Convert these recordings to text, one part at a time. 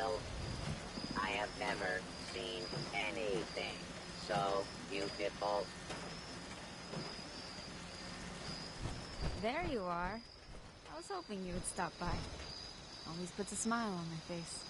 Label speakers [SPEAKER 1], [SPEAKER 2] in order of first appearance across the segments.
[SPEAKER 1] Will. I have never seen anything so beautiful.
[SPEAKER 2] There you are. I was hoping you would stop by. Always puts a smile on my face.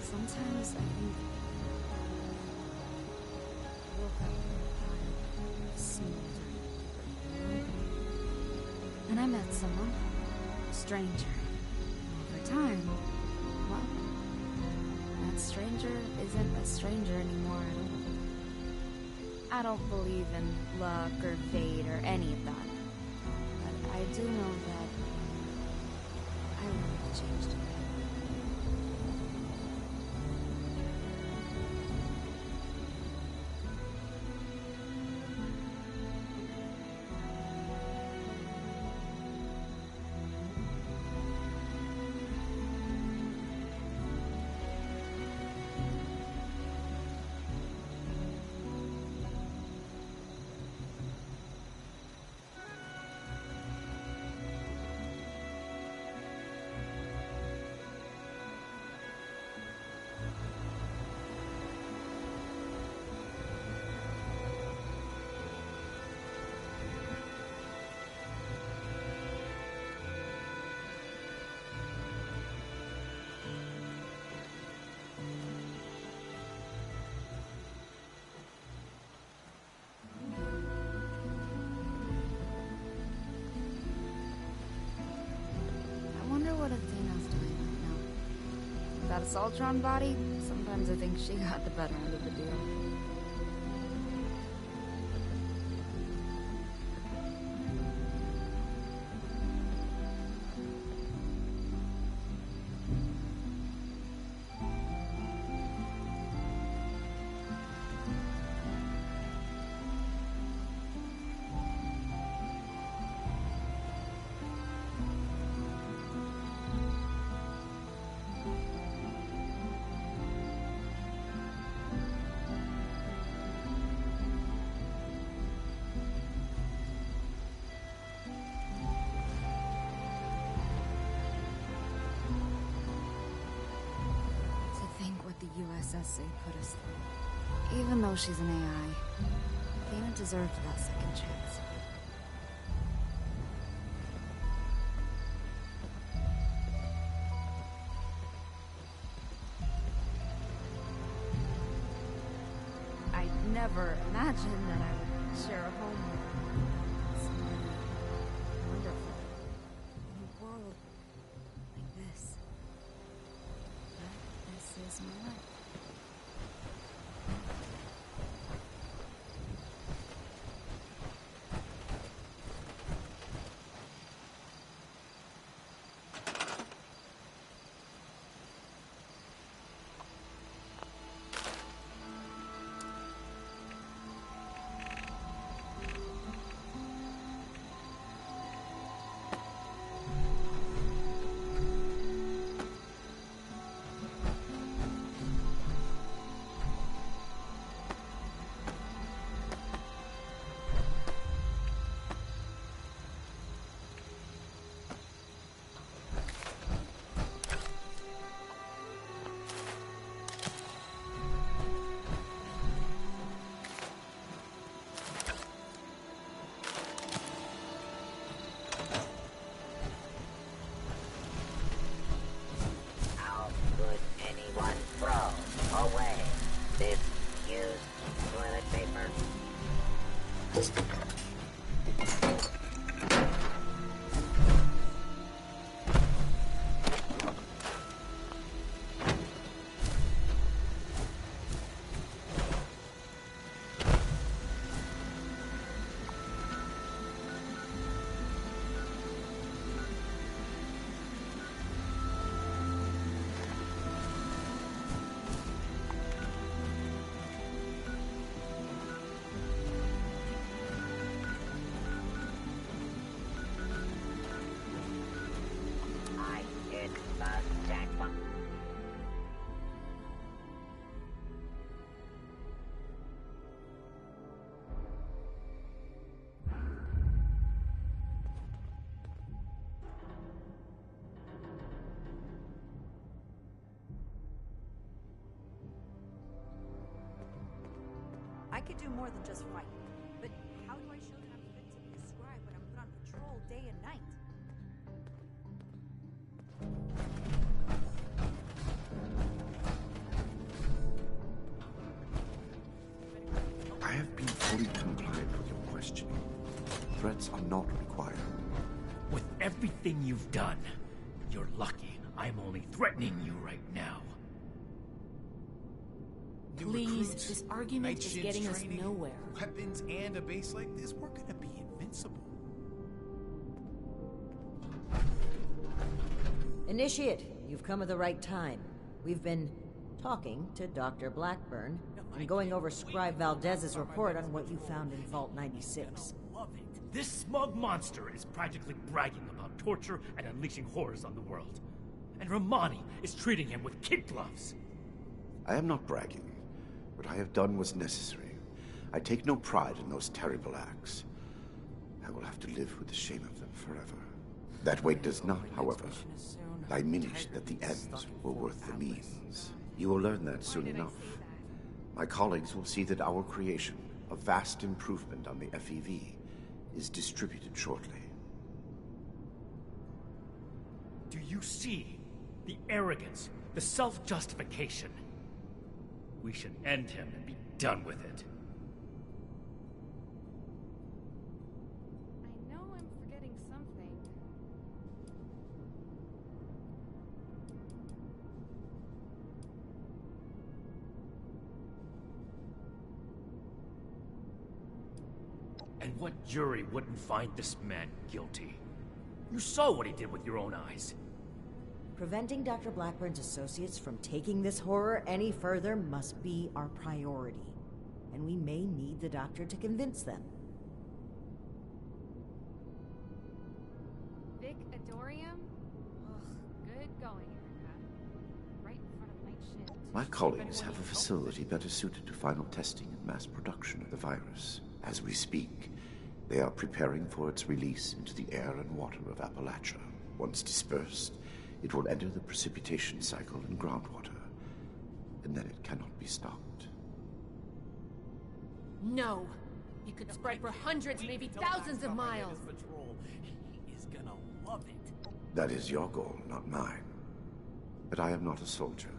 [SPEAKER 2] Sometimes I think I woke up in a pile of smoldering paper. And I met someone, a stranger. And over time, well, that stranger isn't a stranger anymore at all. I don't believe in luck or fate or any of that. But I do know that I want to change today. That Assaultron body, sometimes I think she got the better end of the deal. USSA put us through. Even though she's an AI, Athena deserved that second chance. I never imagined that I would share a home with somebody wonderful in a world like this. But this is my life.
[SPEAKER 3] do more than just fight. But how do I show that I'm fit to be a scribe when I'm put on patrol day and night?
[SPEAKER 4] I have been fully compliant with your questioning. Threats are not required.
[SPEAKER 5] With everything you've done, you're lucky I'm only threatening you right now.
[SPEAKER 6] New
[SPEAKER 7] Please,
[SPEAKER 6] recruits,
[SPEAKER 7] this argument
[SPEAKER 6] night
[SPEAKER 7] is
[SPEAKER 6] shifts
[SPEAKER 7] getting us
[SPEAKER 6] training,
[SPEAKER 7] nowhere.
[SPEAKER 6] Weapons and a base like this, we're gonna be invincible.
[SPEAKER 8] Initiate, you've come at the right time. We've been talking to Dr. Blackburn and going over Scribe Valdez's report on what you found in Vault 96.
[SPEAKER 5] Love it. This smug monster is practically bragging about torture and unleashing horrors on the world. And Romani is treating him with kid gloves.
[SPEAKER 4] I am not bragging. What I have done was necessary. I take no pride in those terrible acts. I will have to live with the shame of them forever. That weight does not, however, diminish that the ends were worth the means. You will learn that soon enough. My colleagues will see that our creation, a vast improvement on the FEV, is distributed shortly.
[SPEAKER 5] Do you see the arrogance, the self-justification? We should end him and be done with it.
[SPEAKER 2] I know I'm forgetting something.
[SPEAKER 5] And what jury wouldn't find this man guilty? You saw what he did with your own eyes.
[SPEAKER 8] Preventing Dr. Blackburn's associates from taking this horror any further must be our priority. And we may need the doctor to convince them.
[SPEAKER 2] Vic Adorium? Ugh, good going, Erica. Right in front of Night Shift.
[SPEAKER 4] My colleagues have a facility better suited to final testing and mass production of the virus. As we speak, they are preparing for its release into the air and water of Appalachia. Once dispersed, it will enter the precipitation cycle in groundwater, and then it cannot be stopped.
[SPEAKER 7] No! It could spread for hundreds, maybe thousands of miles!
[SPEAKER 6] He is gonna love it.
[SPEAKER 4] That is your goal, not mine. But I am not a soldier,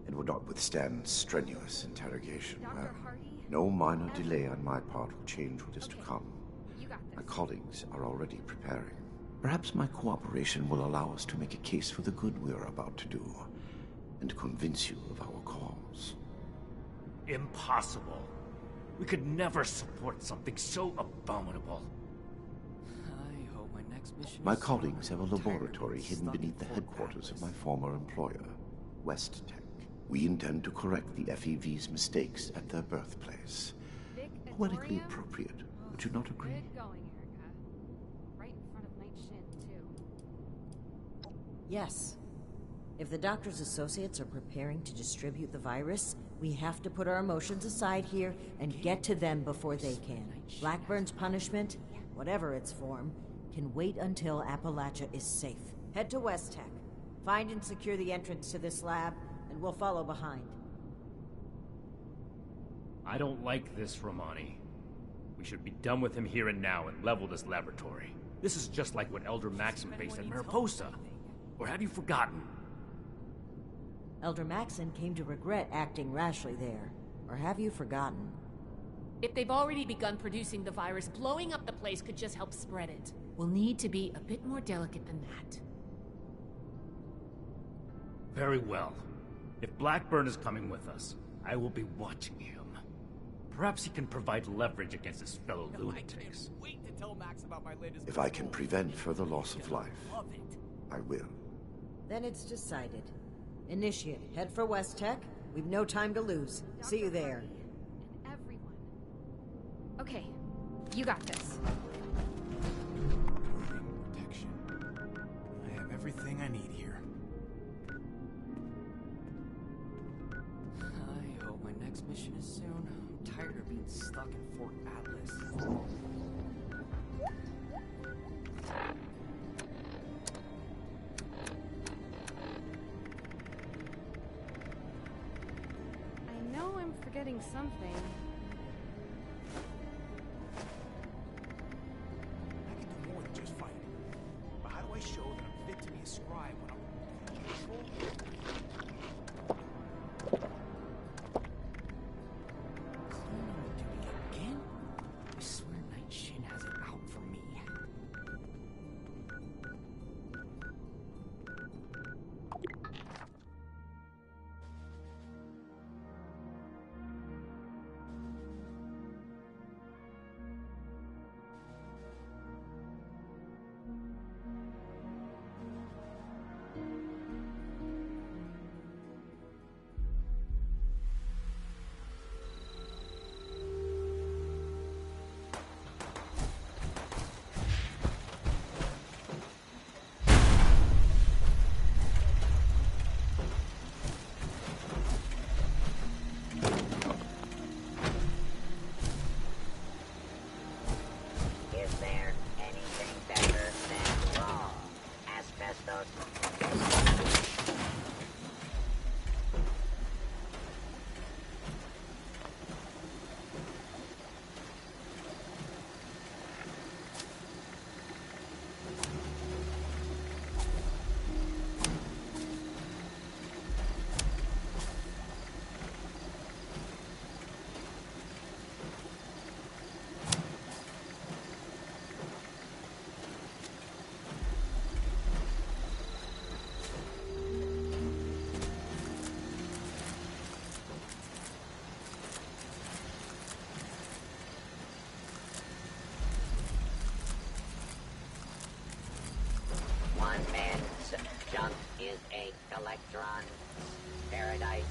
[SPEAKER 4] and would not withstand strenuous interrogation.
[SPEAKER 2] Dr.
[SPEAKER 4] Well,
[SPEAKER 2] Hardy?
[SPEAKER 4] no minor delay on my part will change what is to
[SPEAKER 2] Okay.
[SPEAKER 4] come.
[SPEAKER 2] You got
[SPEAKER 4] My
[SPEAKER 2] this.
[SPEAKER 4] colleagues are already preparing. Perhaps my cooperation will allow us to make a case for the good we are about to do, and convince you of our cause.
[SPEAKER 5] Impossible. We could never support something so abominable.
[SPEAKER 6] I hope my next mission
[SPEAKER 4] My
[SPEAKER 6] is
[SPEAKER 4] colleagues have a
[SPEAKER 6] tired of
[SPEAKER 4] laboratory
[SPEAKER 6] being
[SPEAKER 4] hidden
[SPEAKER 6] stuck in
[SPEAKER 4] beneath the
[SPEAKER 6] Fort
[SPEAKER 4] headquarters of
[SPEAKER 6] Atlas.
[SPEAKER 4] my former employer, West Tech. We intend to correct the FEV's mistakes at their birthplace.
[SPEAKER 2] Vic
[SPEAKER 4] Poetically
[SPEAKER 2] Adorium?
[SPEAKER 4] appropriate, would you not agree?
[SPEAKER 2] Good going, Erica. Right in front of Night Shift, too.
[SPEAKER 8] Yes. If the doctor's associates are preparing to distribute the virus, we have to put our emotions aside here and get to them before they can. Blackburn's punishment, whatever its form, can wait until Appalachia is safe. Head to West Tech. Find and secure the entrance to this lab, and we'll follow behind.
[SPEAKER 5] I don't like this, Romani. We should be done with him here and now and level this laboratory. This is just like what Elder Maxim faced at Mariposa. Or have you forgotten?
[SPEAKER 8] Elder Maxon came to regret acting rashly there. Or have you forgotten?
[SPEAKER 7] If they've already begun producing the virus, blowing up the place could just help spread it. We'll need to be a bit more delicate than that.
[SPEAKER 5] Very well. If Blackburn is coming with us, I will be watching him. Perhaps he can provide leverage against his fellow lunatics.
[SPEAKER 6] Wait to tell Max about my latest
[SPEAKER 4] If I can
[SPEAKER 6] patrol.
[SPEAKER 4] prevent further loss of life,
[SPEAKER 6] Love it.
[SPEAKER 4] I will.
[SPEAKER 8] Then it's decided. Initiate, head for West Tech. We've no time to lose. See you there.
[SPEAKER 2] And everyone. Okay, you got this.
[SPEAKER 6] Protection. I have everything I need here. I hope my next mission is soon. I'm tired of being stuck in Fort Atlas.
[SPEAKER 2] I know I'm forgetting something.
[SPEAKER 1] one man's junk is a electron paradise.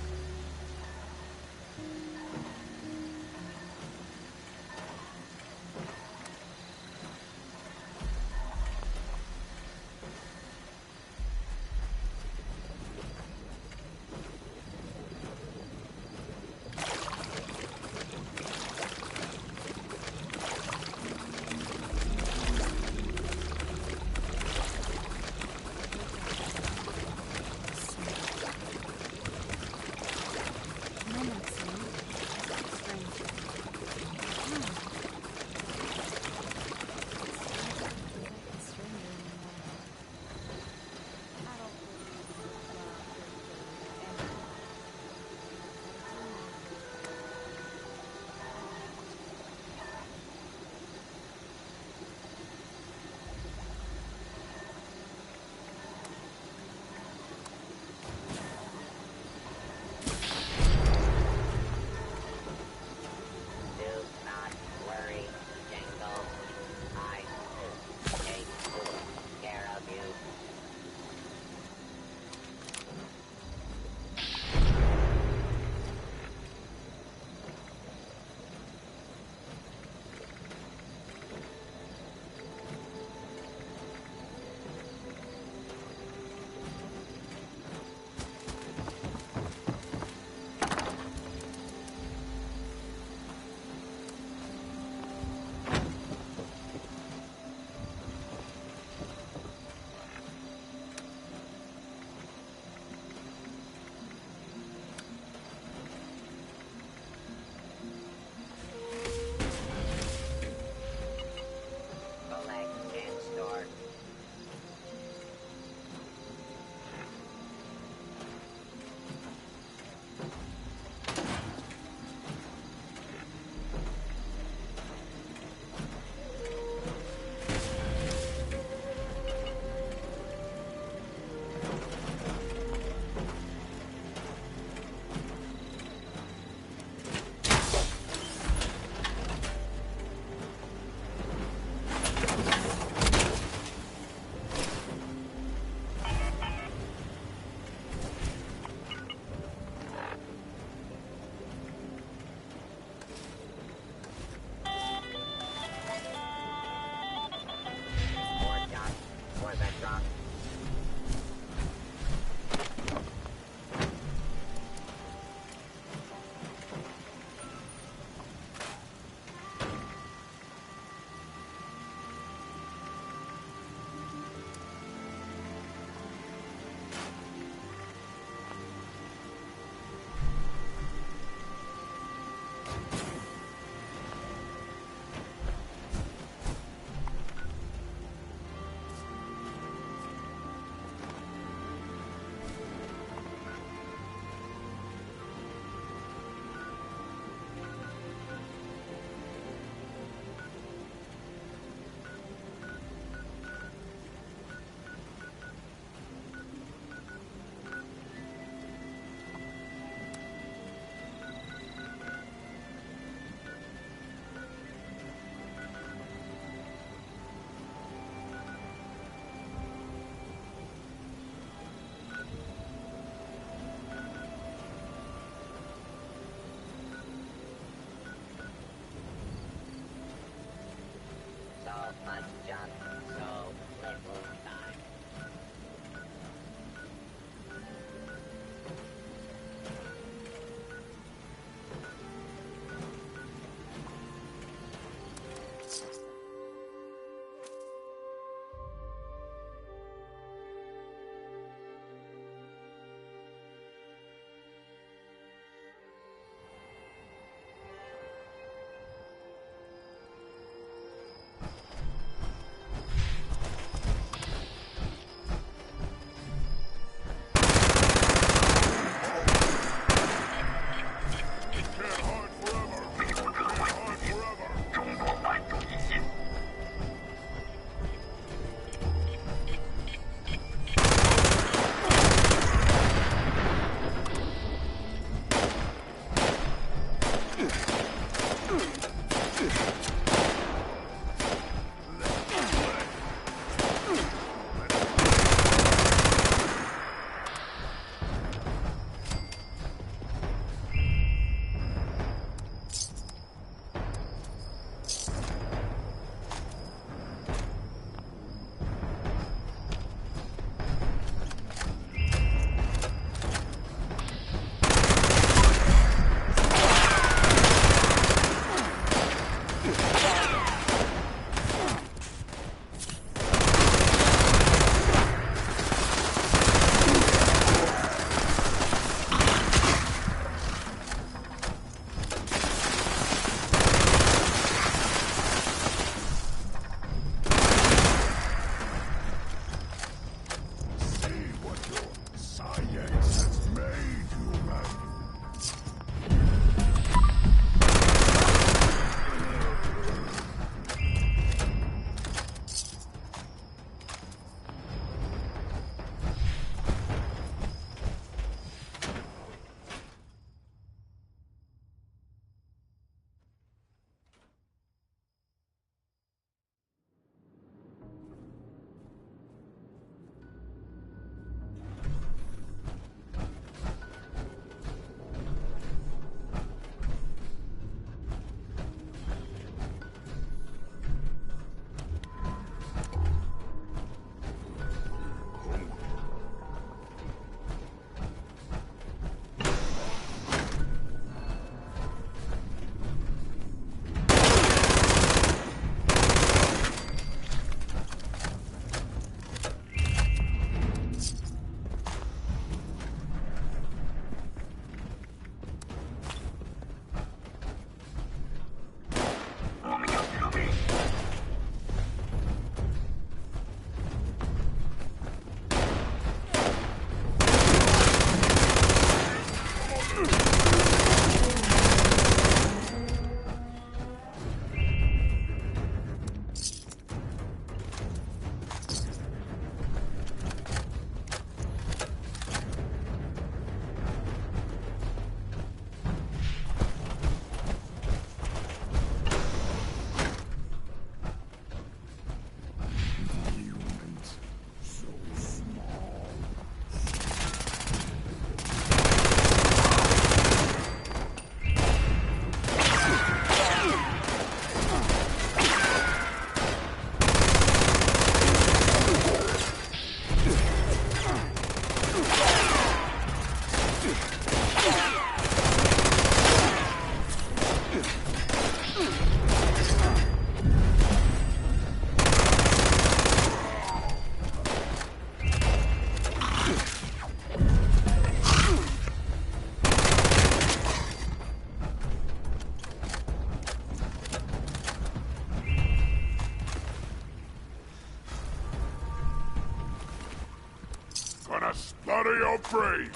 [SPEAKER 9] gonna splatter your brains!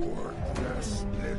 [SPEAKER 9] Or guess it.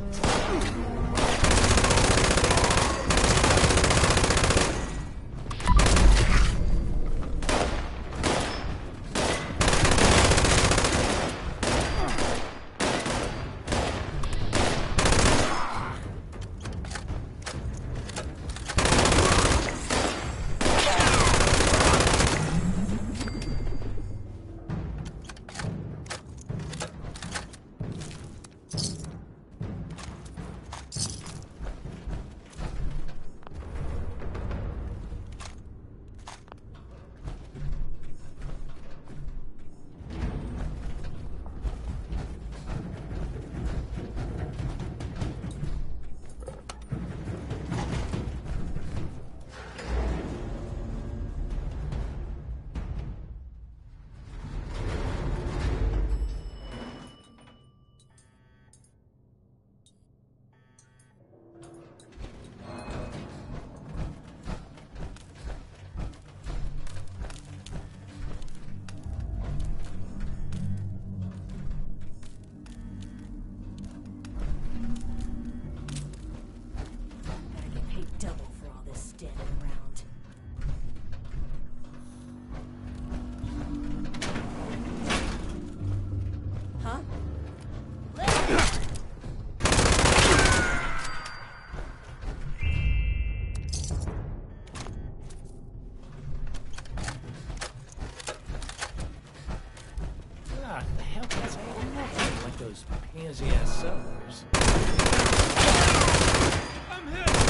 [SPEAKER 10] The Hellcats ain't nothing like those pansy-ass settlers. I'm hit!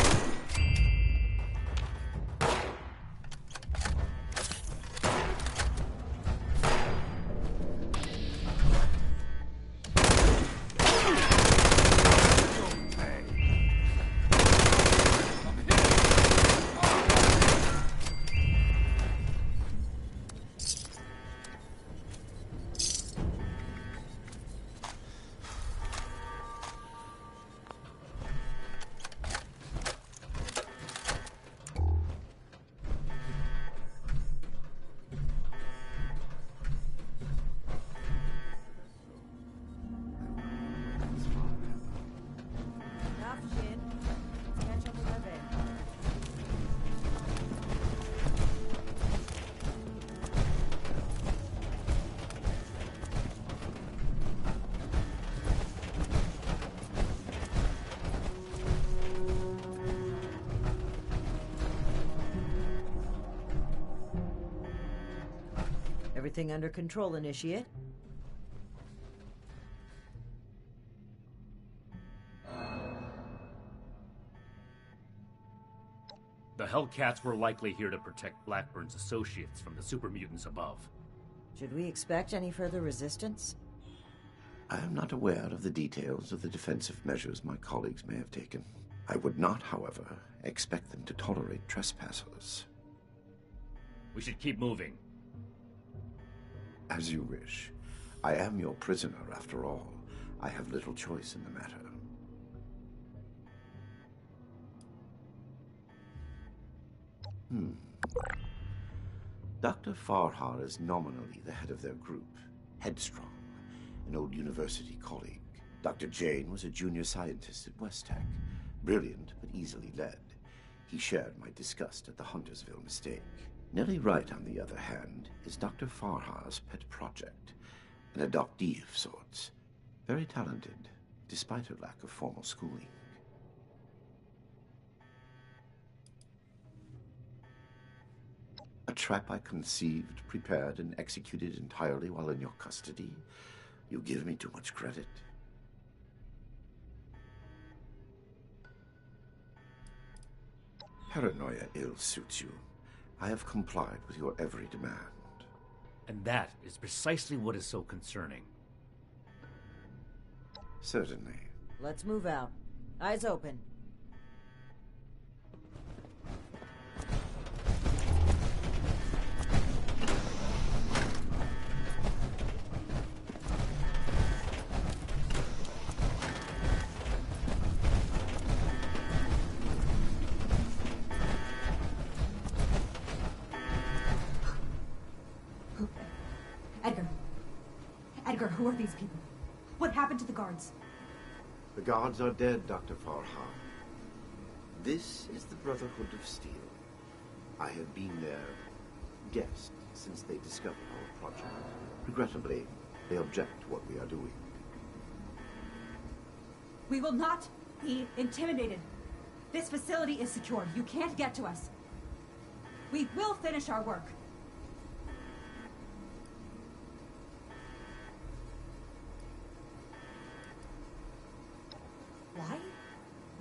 [SPEAKER 8] Everything under control, Initiate.
[SPEAKER 5] The Hellcats were likely here to protect Blackburn's associates from the super mutants above.
[SPEAKER 8] Should we expect any further resistance?
[SPEAKER 4] I am not aware of the details of the defensive measures my colleagues may have taken. I would not, however, expect them to tolerate trespassers.
[SPEAKER 5] We should keep moving.
[SPEAKER 4] As you wish. I am your prisoner, after all. I have little choice in the matter. Dr. Farhar is nominally the head of their group, Headstrong, an old university colleague. Dr. Jane was a junior scientist at Westtech, brilliant but easily led. He shared my disgust at the Huntersville mistake. Nellie Wright, on the other hand, is Dr. Farhar's pet project, an adoptee of sorts. Very talented, despite her lack of formal schooling. A trap I conceived, prepared, and executed entirely while in your custody? You give me too much credit. Paranoia ill suits you. I have complied with your every demand.
[SPEAKER 5] And that is precisely what is so concerning.
[SPEAKER 4] Certainly.
[SPEAKER 8] Let's move out. Eyes open.
[SPEAKER 3] Edgar, who are these people? What happened to the guards?
[SPEAKER 4] The gods are dead, Dr. Farhan. This is the Brotherhood of Steel. I have been their guest since they discovered our project. Regrettably, they object to what we are doing.
[SPEAKER 3] We will not be intimidated. This facility is secure. You can't get to us. We will finish our work.
[SPEAKER 11] Why?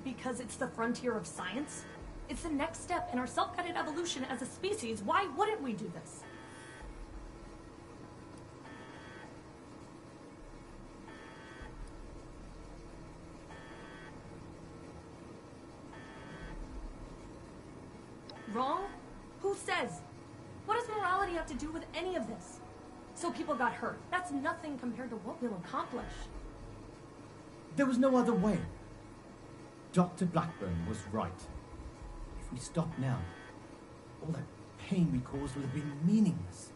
[SPEAKER 11] Because it's the frontier of science? It's the next step in our self-guided evolution as a species. Why wouldn't we do this? Wrong? Who says? What does morality have to do with any of this? So people got hurt. That's nothing compared to what we'll accomplish.
[SPEAKER 10] There was no other way. Dr. Blackburn was right. If we stop now, all that pain we caused will have been meaningless.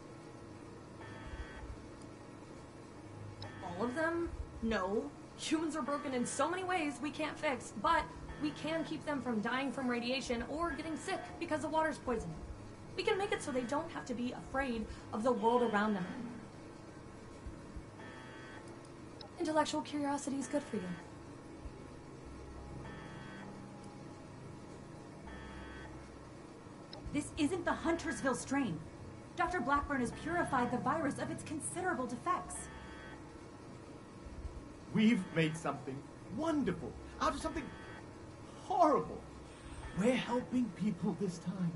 [SPEAKER 11] All of them? No. Humans are broken in so many ways we can't fix, but we can keep them from dying from radiation or getting sick because the water's poisoned. We can make it so they don't have to be afraid of the world around them anymore. Intellectual curiosity is good for you.
[SPEAKER 3] This isn't the Huntersville strain. Dr. Blackburn has purified the virus of its considerable defects.
[SPEAKER 10] We've made something wonderful out of something horrible. We're helping people this time.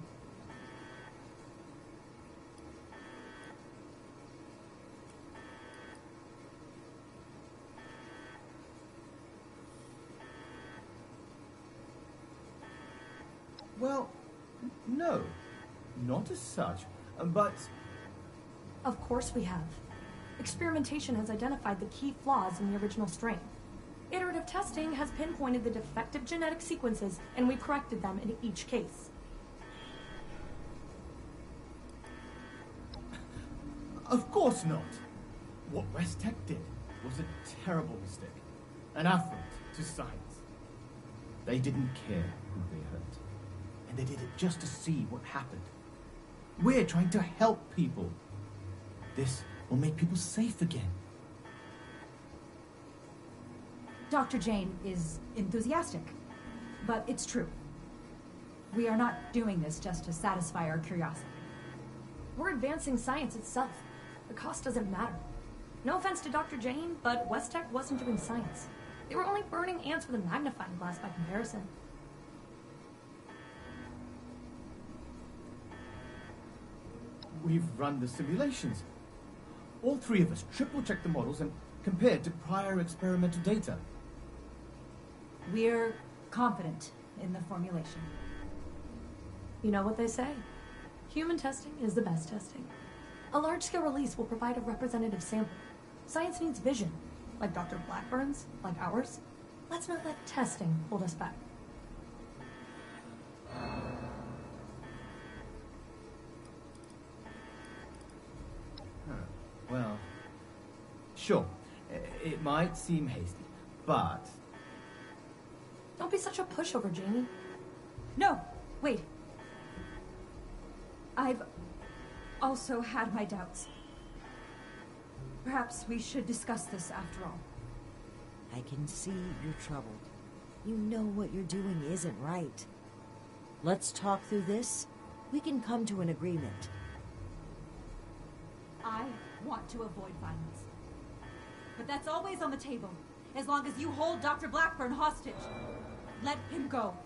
[SPEAKER 10] Well, no, not as such, but...
[SPEAKER 11] Of course we have. Experimentation has identified the key flaws in the original strain. Iterative testing has pinpointed the defective genetic sequences, and we corrected them in each case.
[SPEAKER 10] Of course not. What West Tech did was a terrible mistake, an affront to science. They didn't care who they hurt, and they did it just to see what happened. We're trying to help people. This will make people safe again.
[SPEAKER 3] Dr. Jane is enthusiastic, but it's true. We are not doing this just to satisfy our curiosity.
[SPEAKER 11] We're advancing science itself. The cost doesn't matter. No offense to Dr. Jane, but West Tech wasn't doing science. They were only burning ants with a magnifying glass by comparison.
[SPEAKER 10] We've run the simulations. All three of us triple-checked the models and compared to prior experimental data.
[SPEAKER 3] We're confident in the formulation.
[SPEAKER 11] You know what they say. Human testing is the best testing. A large-scale release will provide a representative sample. Science needs vision, like Dr. Blackburn's, like ours. Let's not let testing hold us back.
[SPEAKER 10] Well, sure. It might seem hasty, but...
[SPEAKER 11] Don't be such a pushover, Jamie.
[SPEAKER 3] No, wait. I've also had my doubts. Perhaps we should discuss this after all.
[SPEAKER 8] I can see you're troubled. You know what you're doing isn't right. Let's talk through this. We can come to an agreement.
[SPEAKER 3] I want to avoid violence. But that's always on the table, as long as you hold Dr. Blackburn hostage. Let him go.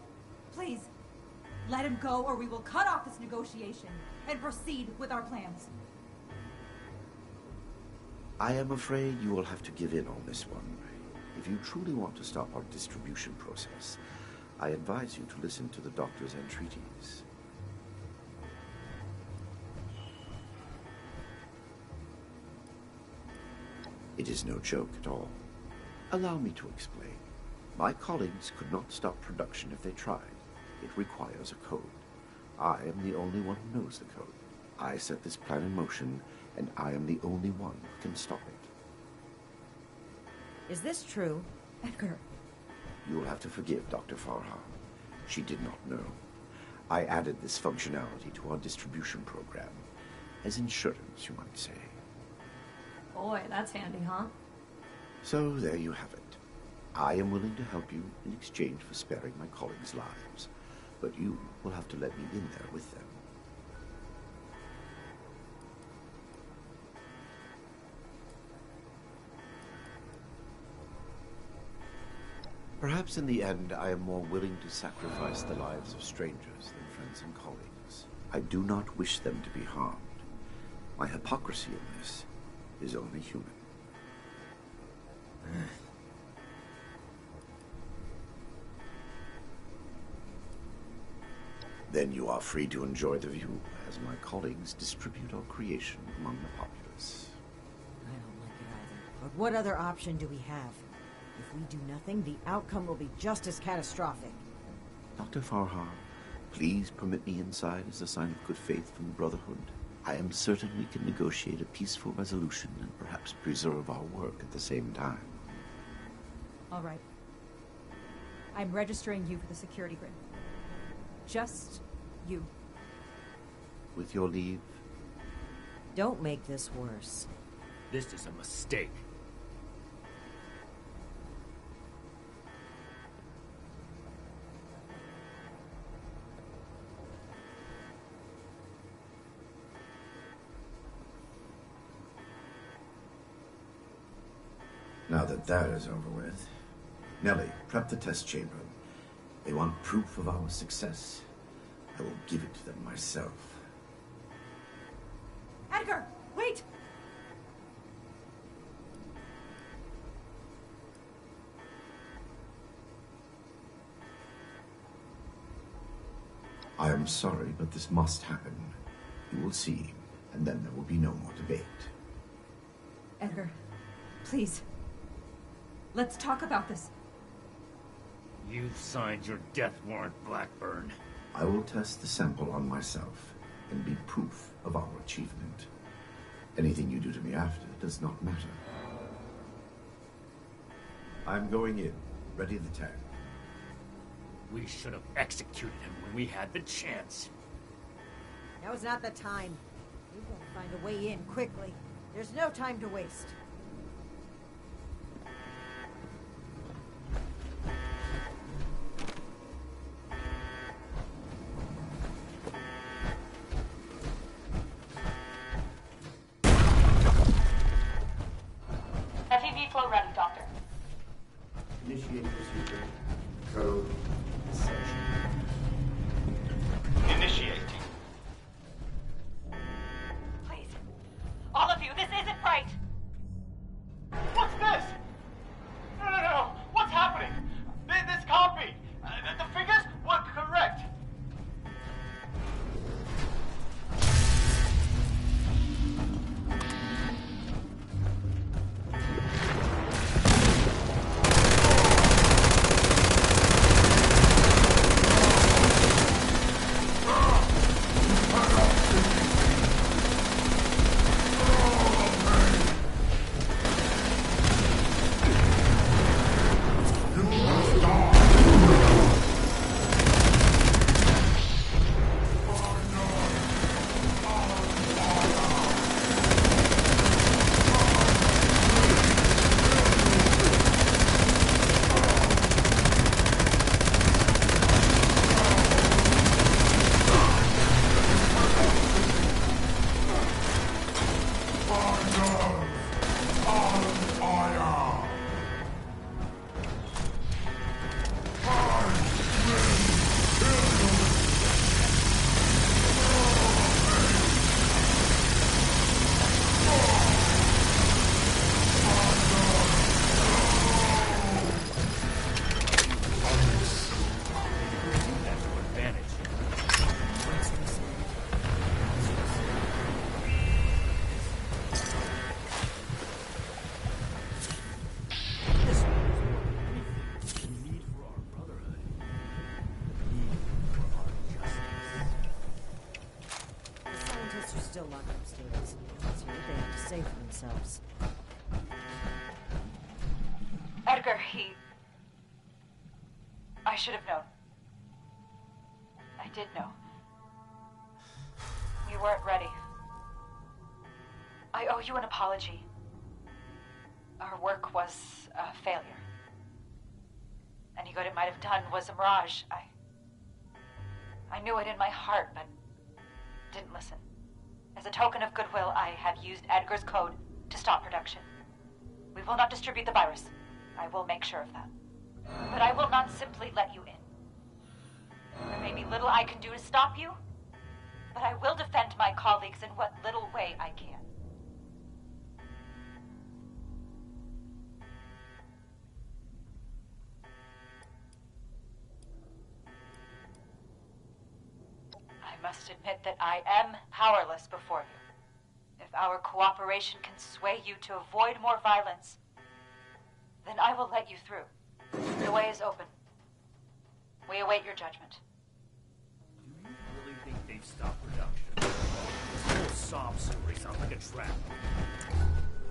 [SPEAKER 3] Please, let him go, or we will cut off this negotiation and proceed with our plans.
[SPEAKER 4] I am afraid you will have to give in on this one. If you truly want to stop our distribution process, I advise you to listen to the doctor's entreaties. It is no joke at all. Allow me to explain. My colleagues could not stop production if they tried. It requires a code. I am the only one who knows the code. I set this plan in motion, and I am the only one who can stop it.
[SPEAKER 8] Is this true?
[SPEAKER 3] Edgar,
[SPEAKER 4] You will have to forgive Dr. Farha. She did not know. I added this functionality to our distribution program. As insurance, you might say.
[SPEAKER 11] Boy, that's handy, huh?
[SPEAKER 4] So there you have it. I am willing to help you in exchange for sparing my colleagues' lives. But you will have to let me in there with them. Perhaps in the end, I am more willing to sacrifice the lives of strangers than friends and colleagues. I do not wish them to be harmed. My hypocrisy in this is only human. Then you are free to enjoy the view as my colleagues distribute our creation among the populace.
[SPEAKER 8] I don't like it either. But what other option do we have? If we do nothing, the outcome will be just as catastrophic.
[SPEAKER 4] Dr. Farha, please permit me inside as a sign of good faith from the Brotherhood. I am certain we can negotiate a peaceful resolution and perhaps preserve our work at the same time.
[SPEAKER 3] All right. I'm registering you for the security grid. Just you.
[SPEAKER 4] With your leave?
[SPEAKER 8] Don't make this worse.
[SPEAKER 5] This is a mistake.
[SPEAKER 4] Now that is over with, Nellie, prep the test chamber. They want proof of our success. I will give it to them myself.
[SPEAKER 3] Edgar, wait!
[SPEAKER 4] I am sorry, but this must happen. You will see, and then there will be no more debate.
[SPEAKER 3] Edgar, please. Let's talk about this.
[SPEAKER 5] You've signed your death warrant, Blackburn.
[SPEAKER 4] I will test the sample on myself and be proof of our achievement. Anything you do to me after does not matter. I'm going in. Ready the tank.
[SPEAKER 5] We should have executed him when we had the chance.
[SPEAKER 8] Now is not the time. We've got to find a way in quickly. There's no time to waste.
[SPEAKER 11] FEV flow ready, Doctor.
[SPEAKER 4] Initiate procedure. Code. Section.
[SPEAKER 12] Initiating.
[SPEAKER 11] Please. All of you, this isn't right.
[SPEAKER 12] What's this? No. What's happening? This can't be. The figures weren't correct.
[SPEAKER 8] Still locked upstairs. That's what they have to say for themselves.
[SPEAKER 3] Edgar,
[SPEAKER 13] should have known. I did know. We weren't ready. I owe you an apology. Our work was a failure. Any good it might have done was a mirage. I knew it in my heart, but didn't listen. As a token of goodwill, I have used Edgar's code to stop production. We will not distribute the virus. I will make sure of that. But I will not simply let you in. There may be little I can do to stop you, but I will defend my colleagues in what little way I can. I must admit that I am powerless before you. If our cooperation can sway you to avoid more violence, then I will let you through. The way is open. We await your judgment.
[SPEAKER 5] Do you really think they've stopped production? This whole sob story sounds like a trap.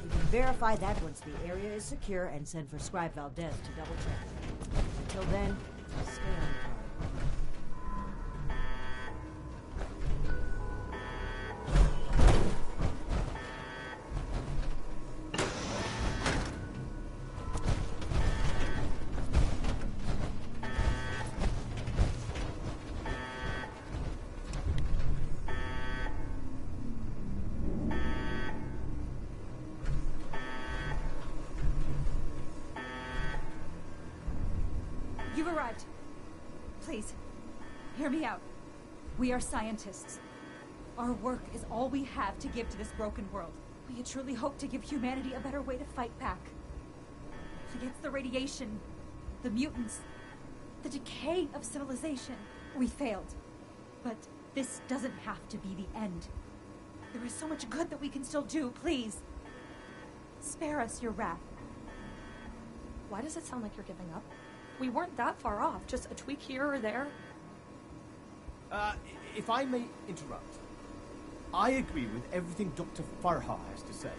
[SPEAKER 8] We can verify that once the area is secure and send for Scribe Valdez to double check. Until then, stay on the guard.
[SPEAKER 3] You've arrived. Please, hear me out. We are scientists. Our work is all we have to give to this broken world. We truly hope to give humanity a better way to fight back. Against the radiation, the mutants, the decay of civilization. We failed. But this doesn't have to be the end. There is so much good that we can still do. Please, spare us your wrath.
[SPEAKER 11] Why does it sound like you're giving up? We weren't that far off, just a tweak here or there.
[SPEAKER 10] If I may interrupt, I agree with everything Dr. Farha has to say.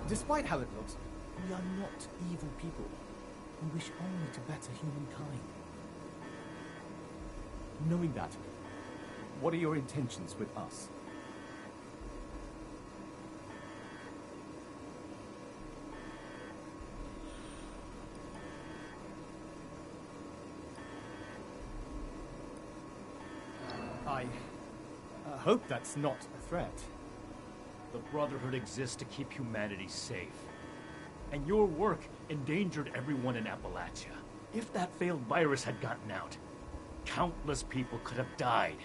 [SPEAKER 10] Despite how it looks, we are not evil people. We wish only to better humankind. Knowing that, what are your intentions with us? I hope that's not a threat.
[SPEAKER 5] The Brotherhood exists to keep humanity safe. And your work endangered everyone in Appalachia. If that failed virus had gotten out, countless people could have died.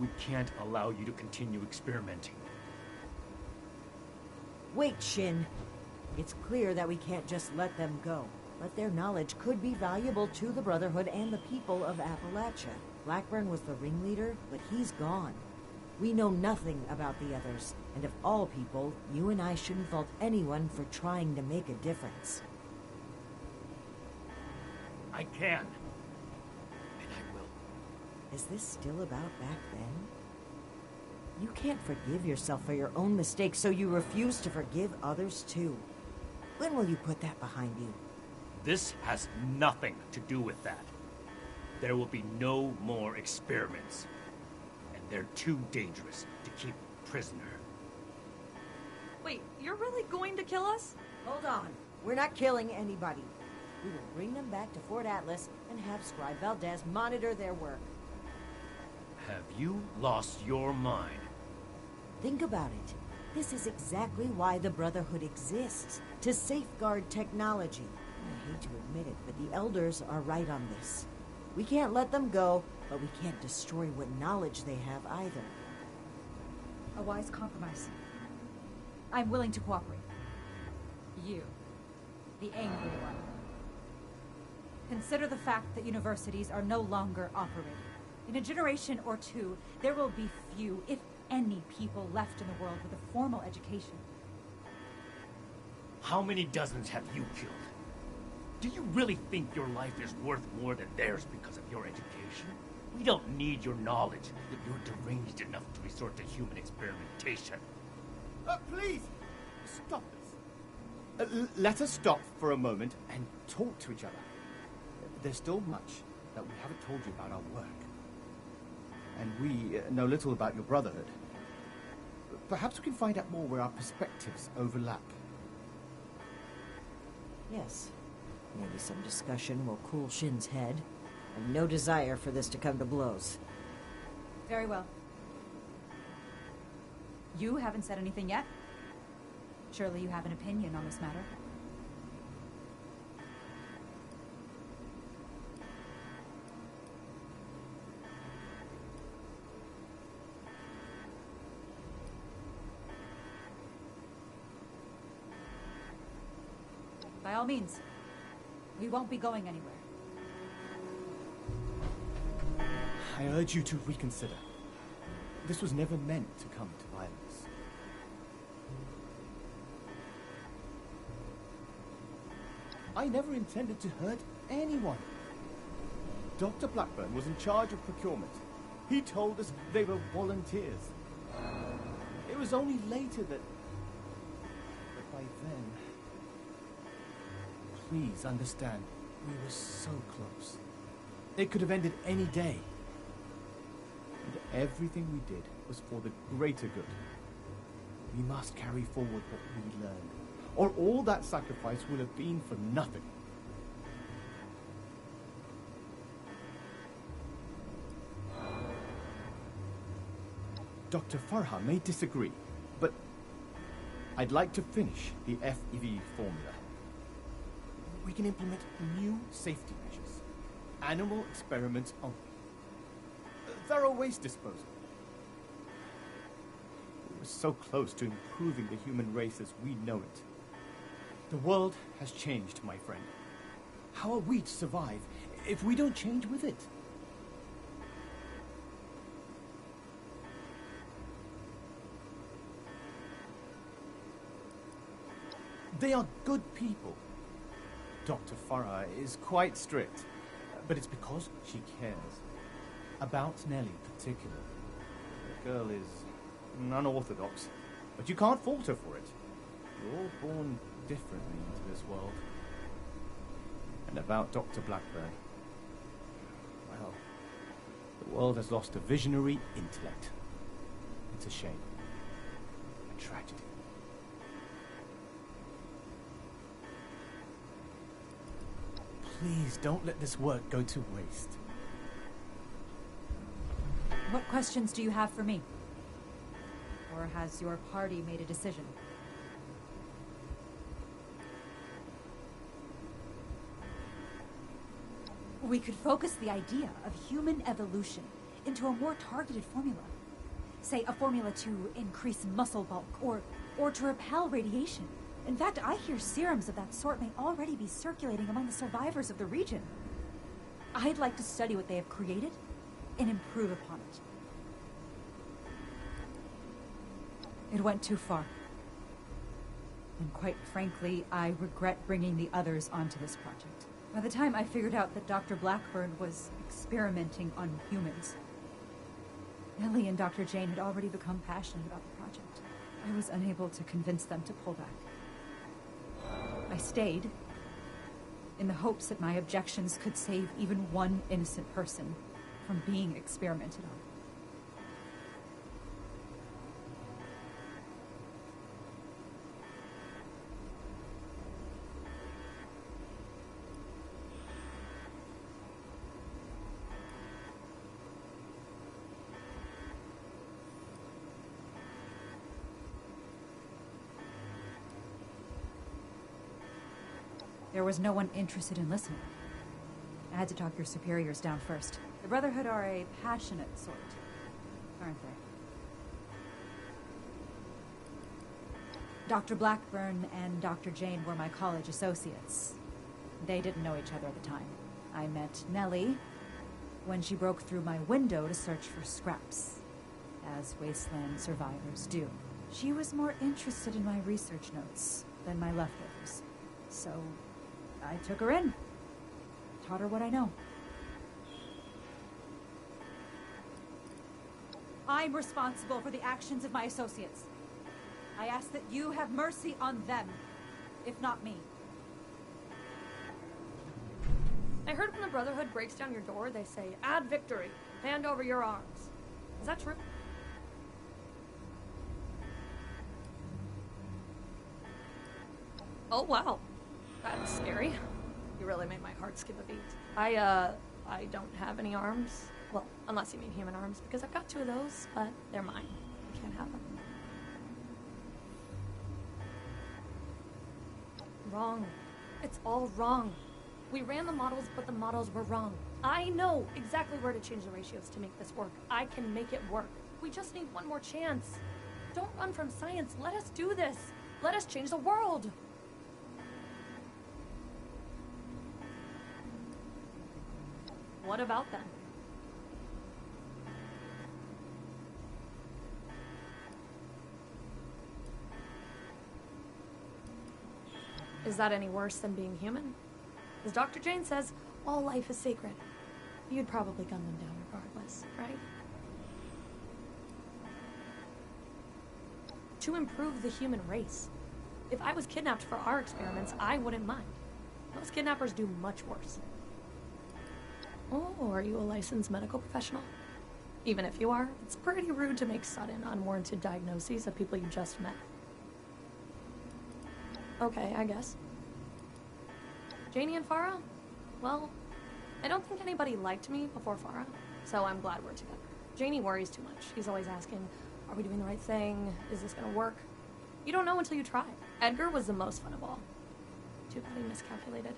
[SPEAKER 5] We can't allow you to continue experimenting.
[SPEAKER 8] Wait, Shin. It's clear that we can't just let them go. But their knowledge could be valuable to the Brotherhood and the people of Appalachia. Blackburn was the ringleader, but he's gone. We know nothing about the others, and of all people, you and I shouldn't fault anyone for trying to make a difference.
[SPEAKER 5] I can. And I will.
[SPEAKER 8] Is this still about back then? You can't forgive yourself for your own mistakes, so you refuse to forgive others too. When will you put that behind you?
[SPEAKER 5] This has nothing to do with that. There will be no more experiments. And they're too dangerous to keep prisoner.
[SPEAKER 11] Wait, you're really going to kill us?
[SPEAKER 8] Hold on. We're not killing anybody. We will bring them back to Fort Atlas and have Scribe Valdez monitor their work.
[SPEAKER 5] Have you lost your mind?
[SPEAKER 8] Think about it. This is exactly why the Brotherhood exists. To safeguard technology. I hate to admit it, but the Elders are right on this. We can't let them go, but we can't destroy what knowledge they have either.
[SPEAKER 3] A wise compromise. I'm willing to cooperate. You, the angry one. Consider the fact that universities are no longer operating. In a generation or two, there will be few, if any, people left in the world with a formal education.
[SPEAKER 5] How many dozens have you killed? Do you really think your life is worth more than theirs because of your education? We don't need your knowledge if you're deranged enough to resort to human experimentation.
[SPEAKER 10] Please, stop this. Let us stop for a moment and talk to each other. there's still much that we haven't told you about our work. And we know little about your Brotherhood. Perhaps we can find out more where our perspectives overlap.
[SPEAKER 8] Yes. Maybe some discussion will cool Shin's head. And no desire for this to come to blows.
[SPEAKER 3] Very well. You haven't said anything yet. Surely you have an opinion on this matter. By all means. We won't be going anywhere.
[SPEAKER 10] I urge you to reconsider. This was never meant to come to violence. I never intended to hurt anyone. Dr. Blackburn was in charge of procurement. He told us they were volunteers. It was only later that... But by then... Please understand, we were so close. It could have ended any day. And everything we did was for the greater good. We must carry forward what we learned, or all that sacrifice will have been for nothing. Dr. Farha may disagree, but I'd like to finish the FEV formula. We can implement new safety measures. Animal experiments only. Thorough waste disposal. We were so close to improving the human race as we know it. The world has changed, my friend. How are we to survive if we don't change with it? They are good people. Dr. Farah is quite strict, but it's because she cares. About Nellie particularly. The girl is unorthodox, but you can't fault her for it. You're all born differently into this world. And about Dr. Blackburn, well, the world has lost a visionary intellect. It's a shame. A tragedy. Please don't let this work go to waste.
[SPEAKER 3] What questions do you have for me? Or has your party made a decision? We could focus the idea of human evolution into a more targeted formula. Say, a formula to increase muscle bulk, or to repel radiation. In fact, I hear serums of that sort may already be circulating among the survivors of the region. I'd like to study what they have created and improve upon it. It went too far. And quite frankly, I regret bringing the others onto this project. By the time I figured out that Dr. Blackburn was experimenting on humans, Ellie and Dr. Jane had already become passionate about the project. I was unable to convince them to pull back. I stayed, in the hopes that my objections could save even one innocent person from being experimented on. There was no one interested in listening. I had to talk your superiors down first. The Brotherhood are a passionate sort, aren't they? Dr. Blackburn and Dr. Jane were my college associates. They didn't know each other at the time. I met Nellie when she broke through my window to search for scraps, as wasteland survivors do. She was more interested in my research notes than my leftovers, so I took her in, taught her what I know. I'm responsible for the actions of my associates. I ask that you have mercy on them, if not me.
[SPEAKER 11] I heard when the Brotherhood breaks down your door, they say, "Add victory. Hand over your arms." Is that true? Oh, wow. That's scary. You really made my heart skip a beat. I don't have any arms. Well, unless you mean human arms, because I've got 2 of those, but they're mine. I can't have them. Wrong. It's all wrong. We ran the models, but the models were wrong. I know exactly where to change the ratios to make this work. I can make it work. We just need one more chance. Don't run from science. Let us do this. Let us change the world. What about them? Is that any worse than being human? As Dr. Jane says, all life is sacred. You'd probably gun them down regardless, right? To improve the human race. If I was kidnapped for our experiments, I wouldn't mind. Most kidnappers do much worse. Oh, are you a licensed medical professional? Even if you are, it's pretty rude to make sudden, unwarranted diagnoses of people you just met. Okay, I guess. Janie and Farah? Well, I don't think anybody liked me before Farah, so I'm glad we're together. Janie worries too much. He's always asking, are we doing the right thing? Is this gonna work? You don't know until you try. Edgar was the most fun of all. Too bad he miscalculated.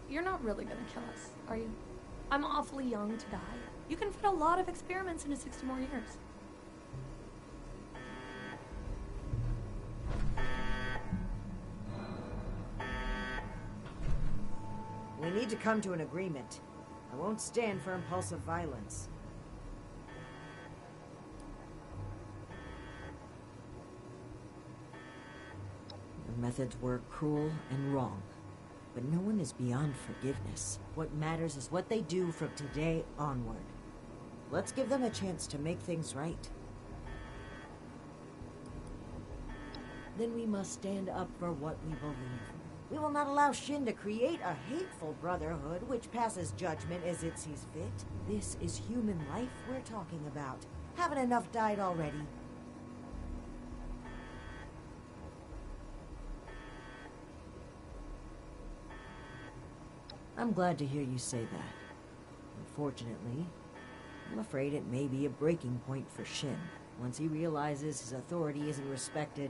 [SPEAKER 11] You're not really gonna kill us, are you? I'm awfully young to die. You can fit a lot of experiments into 60 more years.
[SPEAKER 8] We need to come to an agreement. I won't stand for impulsive violence. The methods were cruel and wrong, but no one is beyond forgiveness. What matters is what they do from today onward. Let's give them a chance to make things right. Then we must stand up for what we believe. We will not allow Shin to create a hateful brotherhood which passes judgment as it sees fit. This is human life we're talking about. Haven't enough died already? I'm glad to hear you say that. Unfortunately, I'm afraid it may be a breaking point for Shin. Once he realizes his authority isn't respected,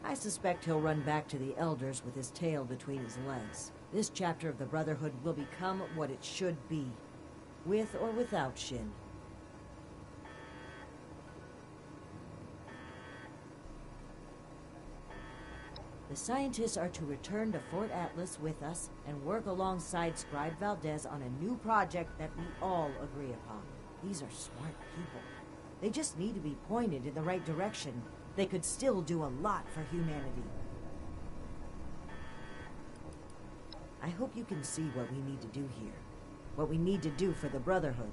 [SPEAKER 8] I suspect he'll run back to the Elders with his tail between his legs. This chapter of the Brotherhood will become what it should be, with or without Shin. The scientists are to return to Fort Atlas with us and work alongside Scribe Valdez on a new project that we all agree upon. These are smart people. They just need to be pointed in the right direction. They could still do a lot for humanity. I hope you can see what we need to do here. What we need to do for the Brotherhood.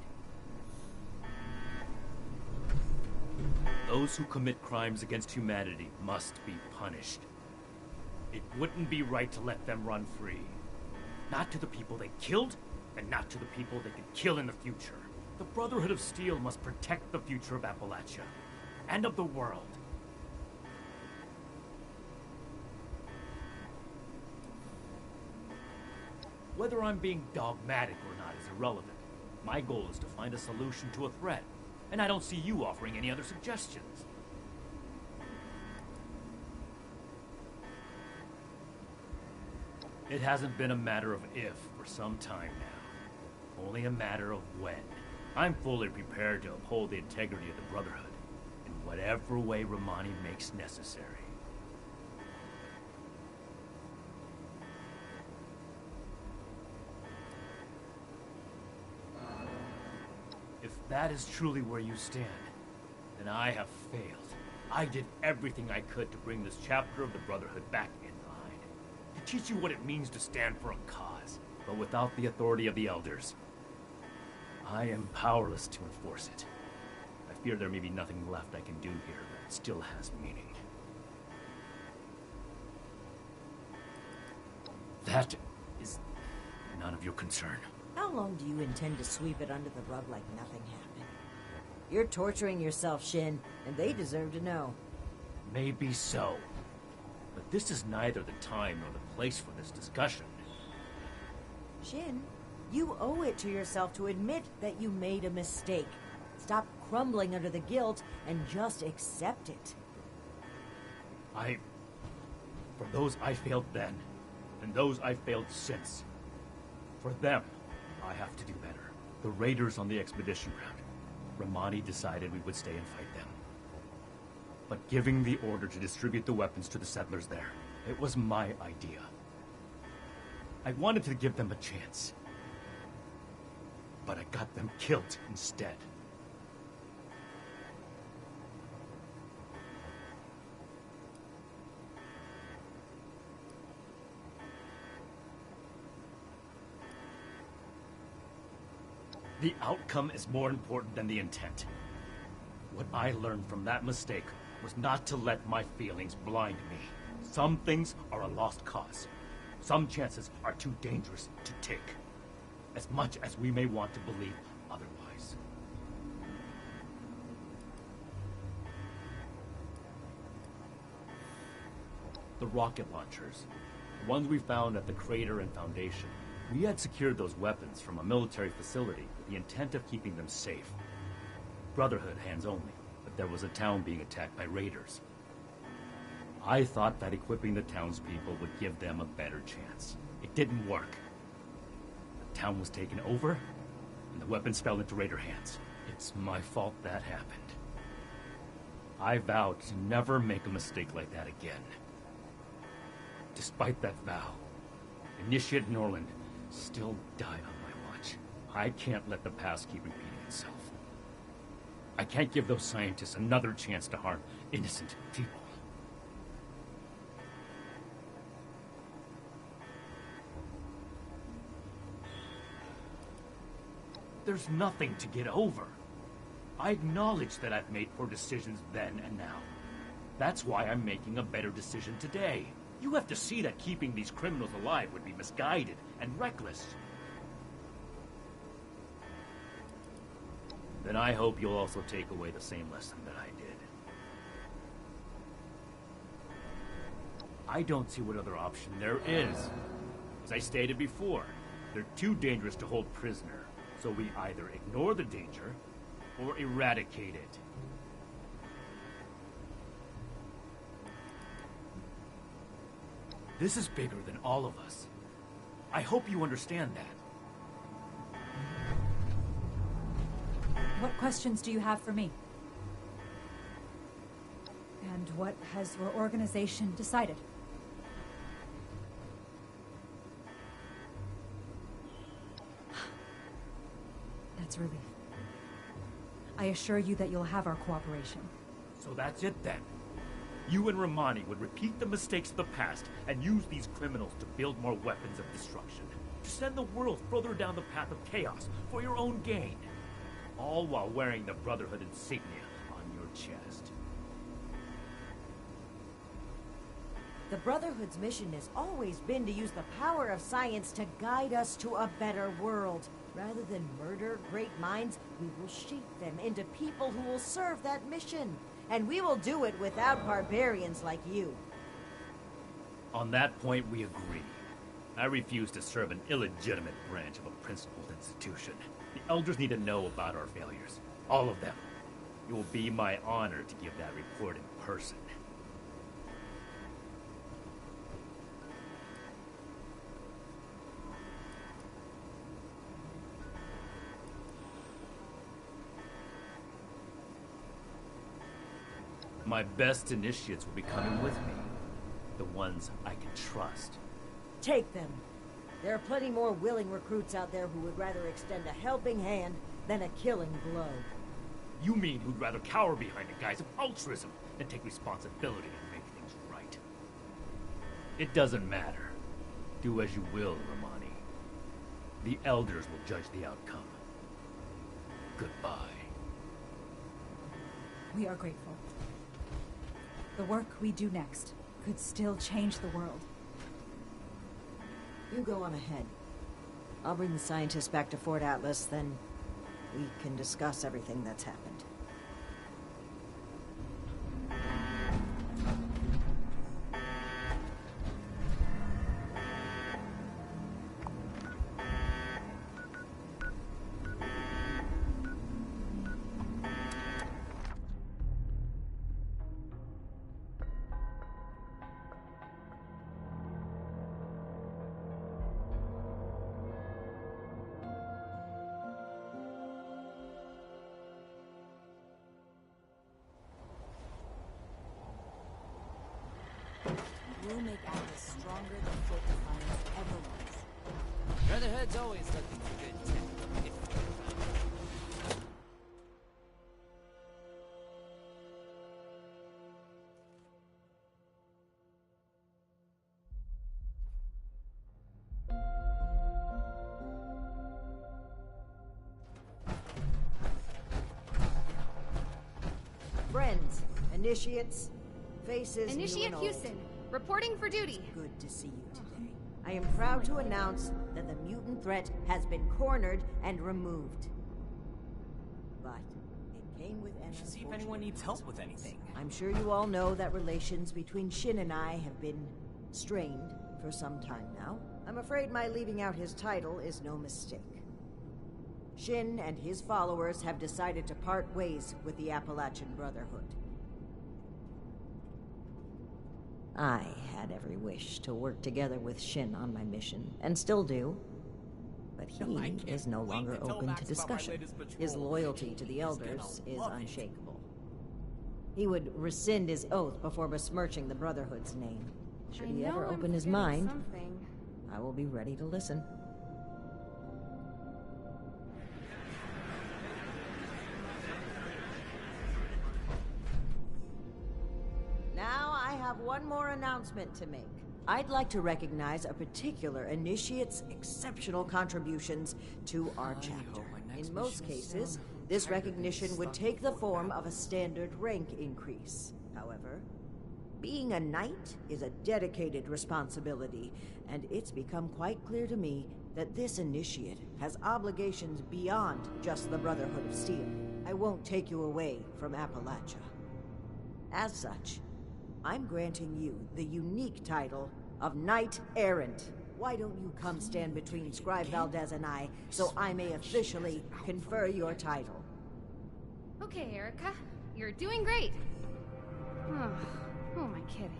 [SPEAKER 5] Those who commit crimes against humanity must be punished. It wouldn't be right to let them run free. Not to the people they killed, and not to the people they could kill in the future. The Brotherhood of Steel must protect the future of Appalachia, and of the world. Whether I'm being dogmatic or not is irrelevant. My goal is to find a solution to a threat, and I don't see you offering any other suggestions. It hasn't been a matter of if for some time now. Only a matter of when. I'm fully prepared to uphold the integrity of the Brotherhood in whatever way Romani makes necessary. If that is truly where you stand, then I have failed. I did everything I could to bring this chapter of the Brotherhood back in line. To teach you what it means to stand for a cause, but without the authority of the Elders. I am powerless to enforce it. I fear there may be nothing left I can do here that still has meaning. That is none of your concern.
[SPEAKER 8] How long do you intend to sweep it under the rug like nothing happened? You're torturing yourself, Shin, and they deserve to know.
[SPEAKER 5] Maybe so. But this is neither the time nor the place for this discussion.
[SPEAKER 8] Shin, you owe it to yourself to admit that you made a mistake. Stop crumbling under the guilt and just accept it.
[SPEAKER 5] For those I failed then, and those I failed since, for them, I have to do better. The raiders on the expedition route, Romani decided we would stay and fight them. But giving the order to distribute the weapons to the settlers there, it was my idea. I wanted to give them a chance. But I got them killed instead. The outcome is more important than the intent. What I learned from that mistake was not to let my feelings blind me. Some things are a lost cause. Some chances are too dangerous to take, as much as we may want to believe otherwise. The rocket launchers, the ones we found at the crater and Foundation, we had secured those weapons from a military facility with the intent of keeping them safe. Brotherhood hands only, but there was a town being attacked by raiders. I thought that equipping the townspeople would give them a better chance. It didn't work. The town was taken over, and the weapons fell into raider hands. It's my fault that happened. I vowed to never make a mistake like that again. Despite that vow, Initiate Norland still die on my watch. I can't let the past keep repeating itself. I can't give those scientists another chance to harm innocent people. There's nothing to get over. I acknowledge that I've made poor decisions then and now. That's why I'm making a better decision today. You have to see that keeping these criminals alive would be misguided and reckless. Then I hope you'll also take away the same lesson that I did. I don't see what other option there is. As I stated before, they're too dangerous to hold prisoner, so we either ignore the danger or eradicate it. This is bigger than all of us. I hope you understand that.
[SPEAKER 3] What questions do you have for me? And what has your organization decided? That's relief. I assure you that you'll have our cooperation.
[SPEAKER 5] So that's it then. You and Romani would repeat the mistakes of the past and use these criminals to build more weapons of destruction. To send the world further down the path of chaos for your own gain. All while wearing the Brotherhood insignia on your chest.
[SPEAKER 8] The Brotherhood's mission has always been to use the power of science to guide us to a better world. Rather than murder great minds, we will shape them into people who will serve that mission. And we will do it without barbarians like you.
[SPEAKER 5] On that point, we agree. I refuse to serve an illegitimate branch of a principled institution. The Elders need to know about our failures. All of them. It will be my honor to give that report in person. My best initiates will be coming with me. The ones I can trust.
[SPEAKER 8] Take them. There are plenty more willing recruits out there who would rather extend a helping hand than a killing blow.
[SPEAKER 5] You mean who'd rather cower behind the guise of altruism than take responsibility and make things right? It doesn't matter. Do as you will, Romani. The Elders will judge the outcome. Goodbye.
[SPEAKER 3] We are grateful. The work we do next could still change the world.
[SPEAKER 8] You go on ahead. I'll bring the scientists back to Fort Atlas, then we can discuss everything that's happened.
[SPEAKER 14] We'll make Atlas stronger than Fort Defiance ever was.
[SPEAKER 6] Brotherhood's always looking for good tech.
[SPEAKER 8] Friends, initiates, faces
[SPEAKER 15] Initiate
[SPEAKER 8] new and old.
[SPEAKER 15] Houston, reporting for duty.
[SPEAKER 8] Good to see you today. I am proud to announce that the mutant threat has been cornered and removed. But it came with an
[SPEAKER 6] See if anyone needs help with anything.
[SPEAKER 8] I'm sure you all know that relations between Shin and I have been strained for some time now. I'm afraid my leaving out his title is no mistake. Shin and his followers have decided to part ways with the Appalachian Brotherhood. I had every wish to work together with Shin on my mission, and still do. But he is no longer open to discussion. His loyalty to the Elders is unshakable. He would rescind his oath before besmirching the Brotherhood's name. Should he ever open his mind, I will be ready to listen. Now I have one more announcement to make. I'd like to recognize a particular initiate's exceptional contributions to our chapter. In most cases, this recognition would take the form of a standard rank increase. However, being a knight is a dedicated responsibility, and it's become quite clear to me that this initiate has obligations beyond just the Brotherhood of Steel. I won't take you away from Appalachia. As such, I'm granting you the unique title of Knight Errant. Why don't you come stand between Scribe Valdez and I, so I may officially confer your title?
[SPEAKER 15] Okay, Erica. You're doing great. Oh, who am I kidding?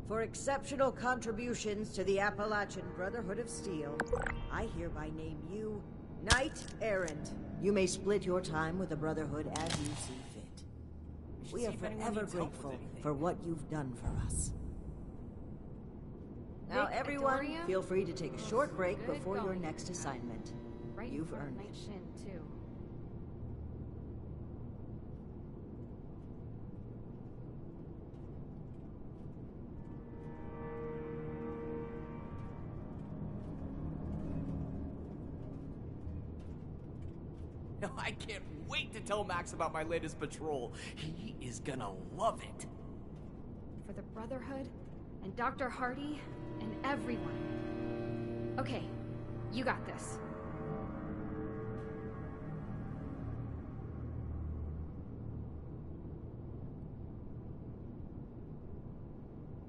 [SPEAKER 8] For exceptional contributions to the Appalachian Brotherhood of Steel, I hereby name you Knight Errant. You may split your time with the Brotherhood as you see fit. We are forever grateful for what you've done for us. Now, everyone,
[SPEAKER 15] Adoria?
[SPEAKER 8] feel free to take a short break
[SPEAKER 15] Good
[SPEAKER 8] before your
[SPEAKER 15] going.
[SPEAKER 8] next assignment.
[SPEAKER 15] Right
[SPEAKER 8] You've
[SPEAKER 15] in front of
[SPEAKER 8] earned
[SPEAKER 15] my
[SPEAKER 8] it.
[SPEAKER 15] shin, too.
[SPEAKER 6] I can't wait to tell Max about my latest patrol. He is gonna love it.
[SPEAKER 15] For the Brotherhood, and Dr. Hardy, and everyone. Okay, you got this.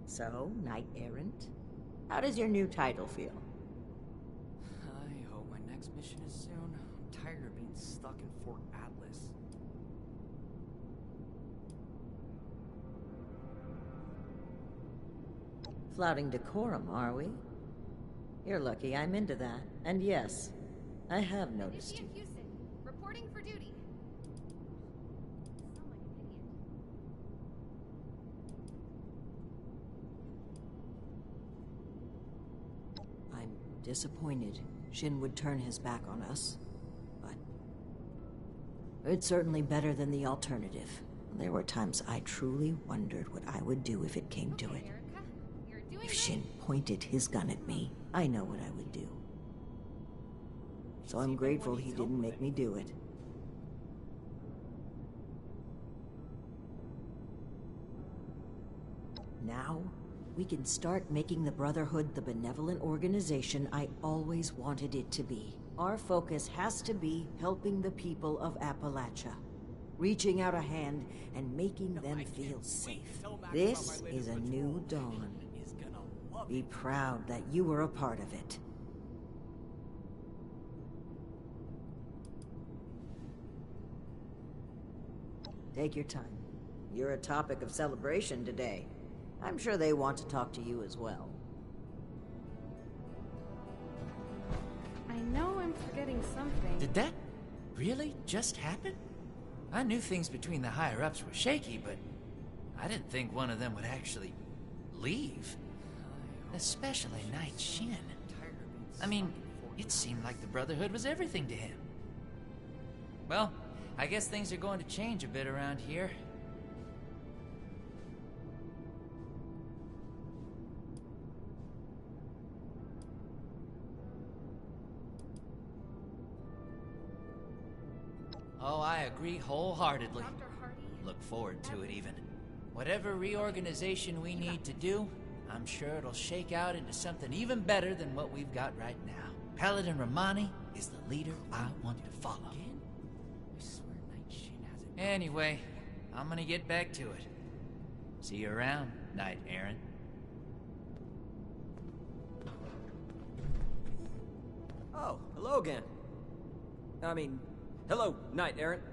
[SPEAKER 8] So, Knight Errant, how does your new title feel?
[SPEAKER 6] I hope my next mission is soon. I'm tired of being stuck in Fort Atlas.
[SPEAKER 8] Flouting decorum, are we? You're lucky I'm into that. And yes, I have noticed you.
[SPEAKER 15] Initiate Houston, reporting for duty. Sound like an idiot.
[SPEAKER 8] I'm disappointed Shin would turn his back on us, but it's certainly better than the alternative. There were times I truly wondered what I would do if it came to it.
[SPEAKER 15] Erica, you're doing
[SPEAKER 8] If
[SPEAKER 15] great.
[SPEAKER 8] Shin pointed his gun at me, I know what I would do. So I'm grateful he didn't make me do it. Now, we can start making the Brotherhood the benevolent organization I always wanted it to be. Our focus has to be helping the people of Appalachia, reaching out a hand and making them feel safe. This is a new dawn. Be proud that you were a part of it. Take your time. You're a topic of celebration today. I'm sure they want to talk to you as well.
[SPEAKER 15] I know I'm forgetting something.
[SPEAKER 16] Did that really just happen? I knew things between the higher-ups were shaky, but I didn't think one of them would actually leave. Especially Knight Shin. I mean, it seemed like the Brotherhood was everything to him. Well, I guess things are going to change a bit around here. Oh, I agree wholeheartedly.
[SPEAKER 15] Dr. Hardy?
[SPEAKER 16] Look forward to it, even. Whatever reorganization we need to do, I'm sure it'll shake out into something even better than what we've got right now. Paladin Romani is the leader I want to follow. Anyway, I'm gonna get back to it. See you around, Knight Errant.
[SPEAKER 17] Oh, hello again. I mean, hello, Knight Errant.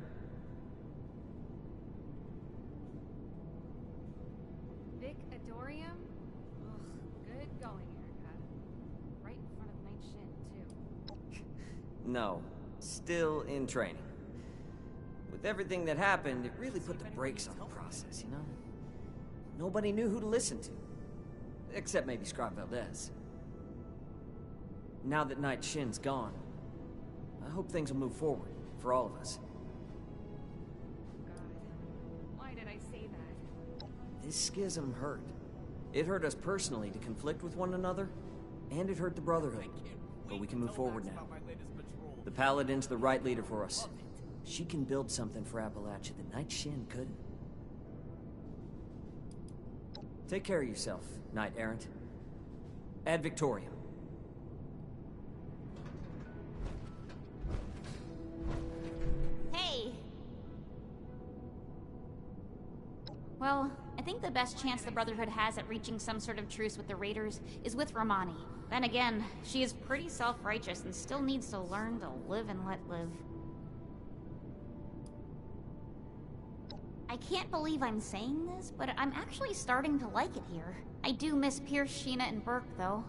[SPEAKER 15] Vic Adorium? Ugh, good going, Erica. Right in front of Knight Shin, too.
[SPEAKER 17] No, still in training. With everything that happened, it really put the brakes on the process, you know? Nobody knew who to listen to. Except maybe Scribe Valdez. Now that Knight Shin's gone, I hope things will move forward, for all of us.
[SPEAKER 15] God, why did I say that?
[SPEAKER 17] This schism hurt. It hurt us personally to conflict with one another, and it hurt the Brotherhood. But we can move forward now. The Paladin's the right leader for us. She can build something for Appalachia that Knight Shin couldn't. Take care of yourself, Knight Errant. Ad Victoriam.
[SPEAKER 18] Hey! Well, I think the best chance the Brotherhood has at reaching some sort of truce with the Raiders is with Romani. Then again, she is pretty self-righteous and still needs to learn to live and let live. I can't believe I'm saying this, but I'm actually starting to like it here. I do miss Pierce, Sheena, and Burke, though.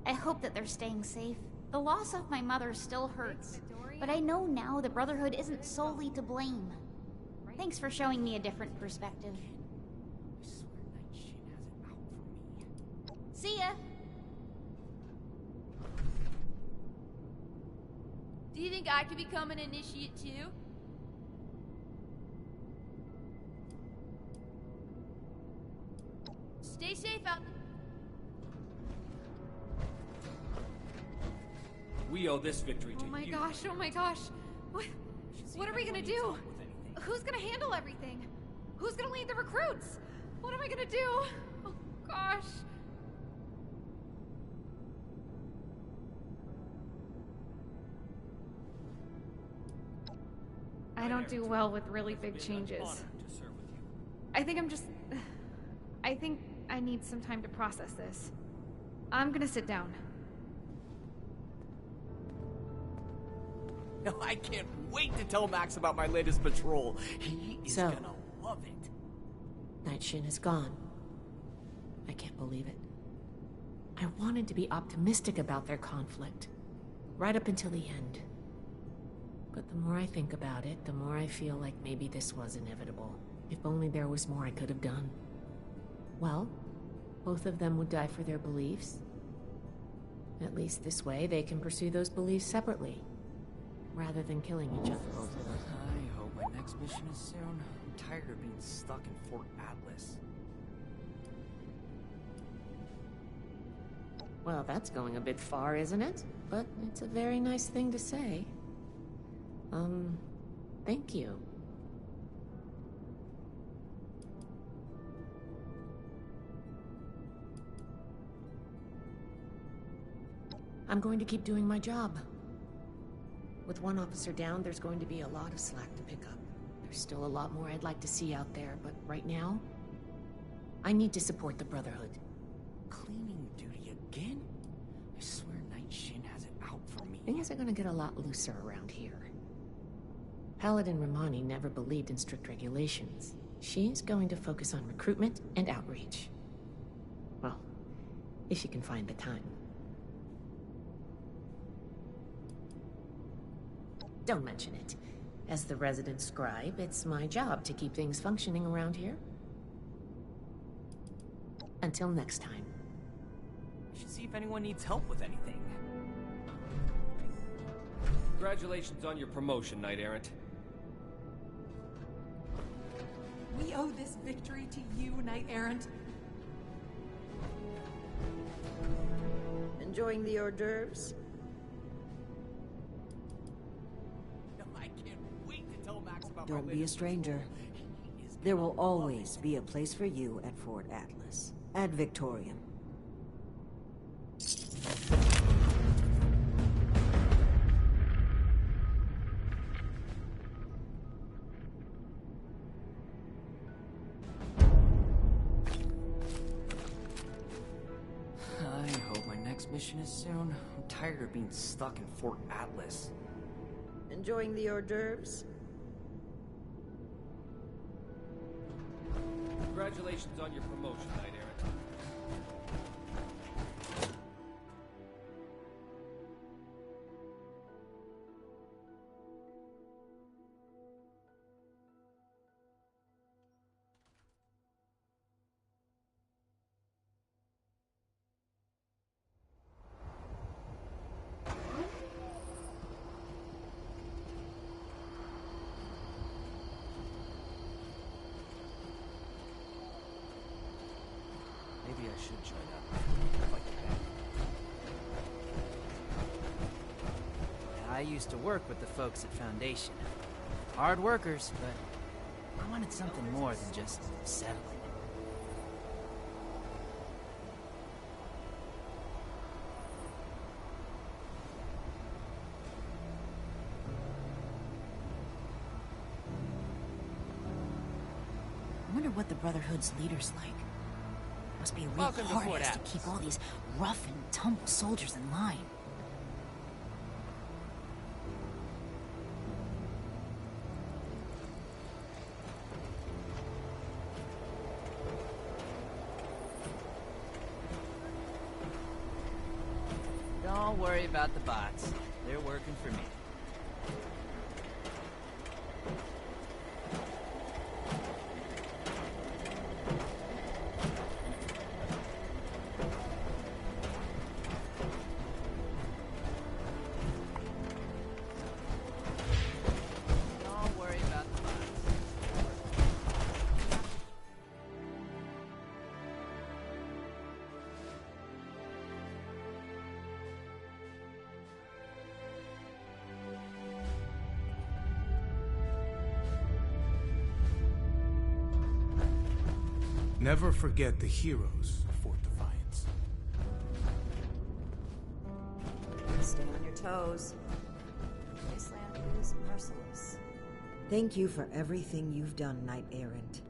[SPEAKER 18] I hope that they're staying safe. The loss of my mother still hurts, but I know now the Brotherhood isn't solely to blame. Thanks for showing me a different perspective. See ya!
[SPEAKER 19] Do you think I could become an initiate too? Stay safe out.
[SPEAKER 6] We owe this victory to
[SPEAKER 15] Oh my
[SPEAKER 6] you.
[SPEAKER 15] gosh, oh my gosh. What are we gonna do? Who's gonna handle everything? Who's gonna lead the recruits? What am I gonna do? Oh gosh. I don't do well with really big changes. I think I need some time to process this. I'm gonna sit down.
[SPEAKER 6] No, I can't wait to tell Max about my latest patrol. He is
[SPEAKER 7] So-
[SPEAKER 6] gonna love it.
[SPEAKER 7] Knight Shin is gone. I can't believe it. I wanted to be optimistic about their conflict, right up until the end. But the more I think about it, the more I feel like maybe this was inevitable. If only there was more I could have done. Well, both of them would die for their beliefs. At least this way, they can pursue those beliefs separately, rather than killing each other over them.
[SPEAKER 6] I hope my next mission is soon. I'm tired of being stuck in Fort Atlas.
[SPEAKER 7] Well, that's going a bit far, isn't it? But it's a very nice thing to say. Thank you. I'm going to keep doing my job. With one officer down, there's going to be a lot of slack to pick up. There's still a lot more I'd like to see out there, but right now, I need to support the Brotherhood.
[SPEAKER 17] Cleaning duty again? I swear Night Shin has it out for me.
[SPEAKER 7] Things are gonna get a lot looser around here. Paladin Romani never believed in strict regulations. She's going to focus on recruitment and outreach. Well, if she can find the time. Don't mention it. As the resident scribe, it's my job to keep things functioning around here. Until next time.
[SPEAKER 17] I should see if anyone needs help with anything.
[SPEAKER 20] Congratulations on your promotion, Knight Errant.
[SPEAKER 3] We owe this victory to you, Knight Errant.
[SPEAKER 8] Enjoying the hors d'oeuvres?
[SPEAKER 6] I can't wait to tell Max about
[SPEAKER 8] Don't be a stranger. There will always be a place for you at Fort Atlas. Ad Victoriam.
[SPEAKER 17] I hope my next mission is soon. I'm tired of being stuck in Fort Atlas.
[SPEAKER 8] Enjoying the hors d'oeuvres?
[SPEAKER 20] Congratulations on your promotion, Knight Errant.
[SPEAKER 17] Maybe I should join up. Fight back.
[SPEAKER 16] I used to work with the folks at Foundation. Hard workers, but I wanted something more than just settling.
[SPEAKER 14] I wonder what the Brotherhood's leader's like. Must be a real
[SPEAKER 16] Welcome to
[SPEAKER 14] hard
[SPEAKER 16] Fort
[SPEAKER 14] ass to
[SPEAKER 16] Atlas.
[SPEAKER 14] keep all these rough and tumble soldiers in line.
[SPEAKER 16] Don't worry about the bots. They're working for me. Don't worry about the bots.
[SPEAKER 9] Never forget the heroes of Fort Defiance.
[SPEAKER 8] Stay on your toes.
[SPEAKER 14] This land is merciless.
[SPEAKER 8] Thank you for everything you've done, Knight Errant.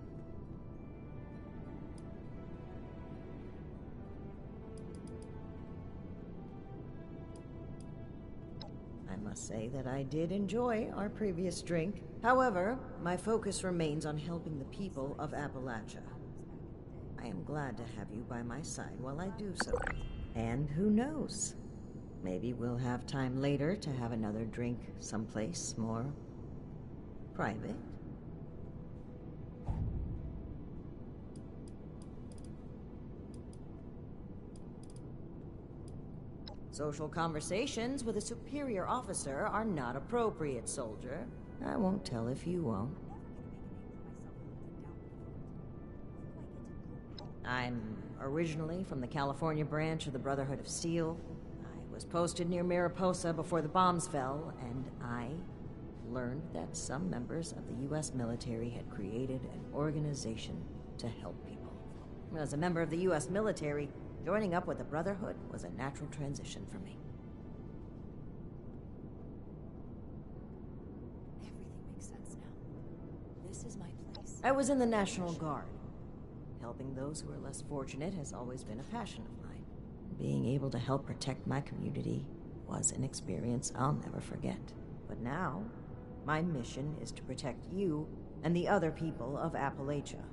[SPEAKER 8] I must say that I did enjoy our previous drink. However, my focus remains on helping the people of Appalachia. I am glad to have you by my side while I do so. And who knows? Maybe we'll have time later to have another drink someplace more private. Social conversations with a superior officer are not appropriate, soldier. I won't tell if you won't. I'm originally from the California branch of the Brotherhood of Steel. I was posted near Mariposa before the bombs fell, and I learned that some members of the U.S. military had created an organization to help people. As a member of the U.S. military, joining up with the Brotherhood was a natural transition for me. I was in the National Guard. Helping those who are less fortunate has always been a passion of mine. Being able to help protect my community was an experience I'll never forget. But now, my mission is to protect you and the other people of Appalachia.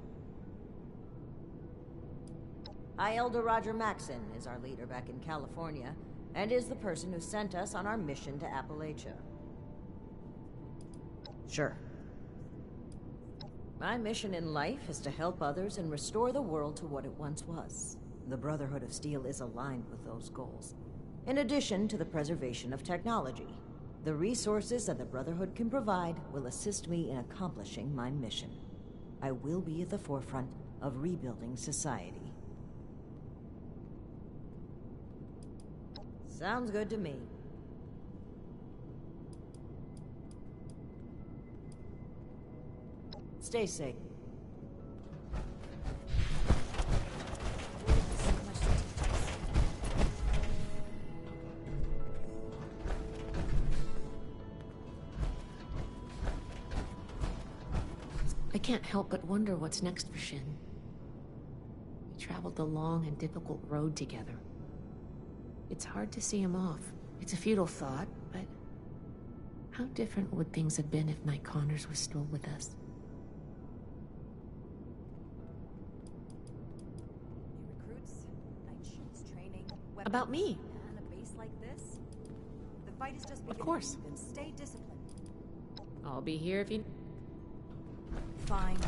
[SPEAKER 8] High Elder Roger Maxson is our leader back in California, and is the person who sent us on our mission to Appalachia. Sure. My mission in life is to help others and restore the world to what it once was. The Brotherhood of Steel is aligned with those goals, in addition to the preservation of technology. The resources that the Brotherhood can provide will assist me in accomplishing my mission. I will be at the forefront of rebuilding society. Sounds good to me. Stay safe.
[SPEAKER 7] I can't help but wonder what's next for Shin. We traveled the long and difficult road together. It's hard to see him off. It's a futile thought, but how different would things have been if Knight Connors was still with us?
[SPEAKER 14] Recruits, Night Shin's training.
[SPEAKER 7] About me?
[SPEAKER 14] On a base like this? The fight is just beginning.
[SPEAKER 7] Of course.
[SPEAKER 14] Then stay disciplined.
[SPEAKER 7] I'll be here if you...
[SPEAKER 14] Fine.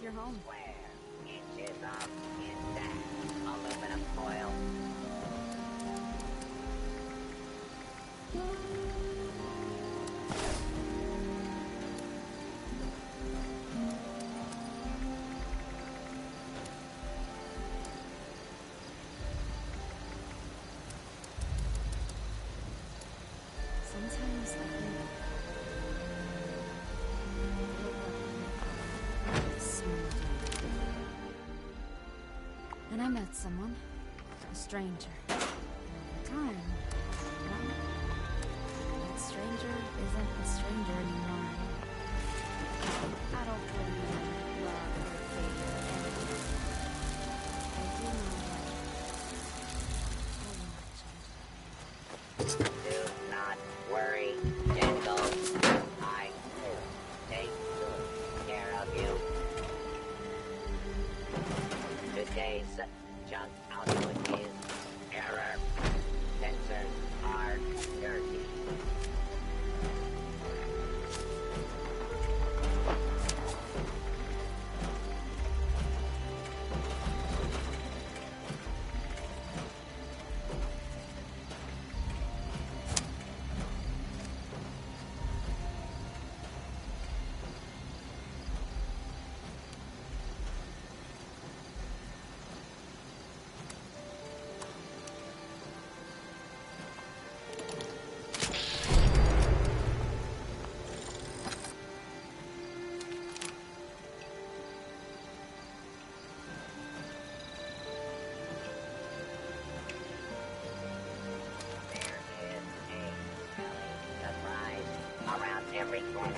[SPEAKER 2] You're home.
[SPEAKER 1] Inches of intact aluminum foil.
[SPEAKER 2] Sometimes I think and I met someone, a stranger. Over time, well, that stranger isn't a stranger anymore. I don't believe in love or fate or anything. I do know that
[SPEAKER 1] Do not worry, gentle. I take care of you. Today's junk output is error. Sensors are dirty. corner.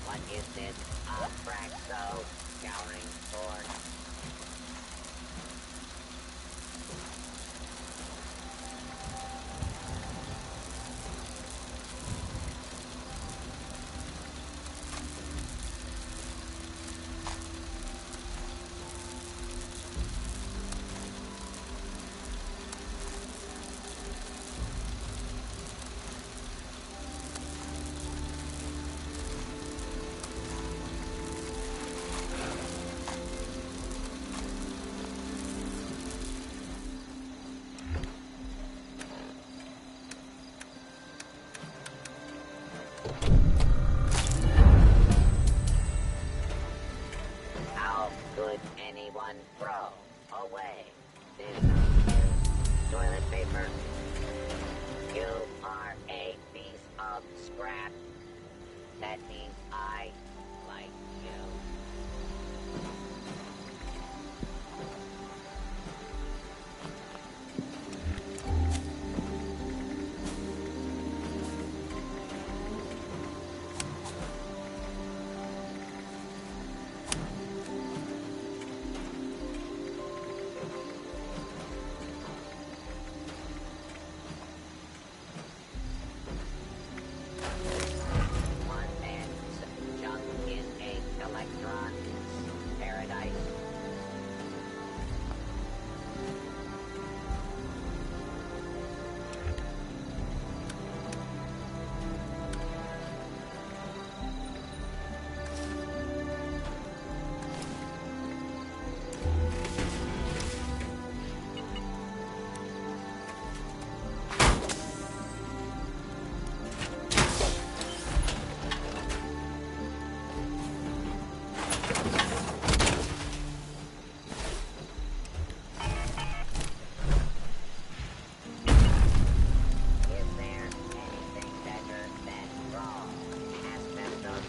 [SPEAKER 1] What is this? Abraxo scouring board. How could anyone throw away this toilet paper? You are a piece of scrap. That means I like you. One man's junk in a electron paradise. Is there anything better than raw asbestos?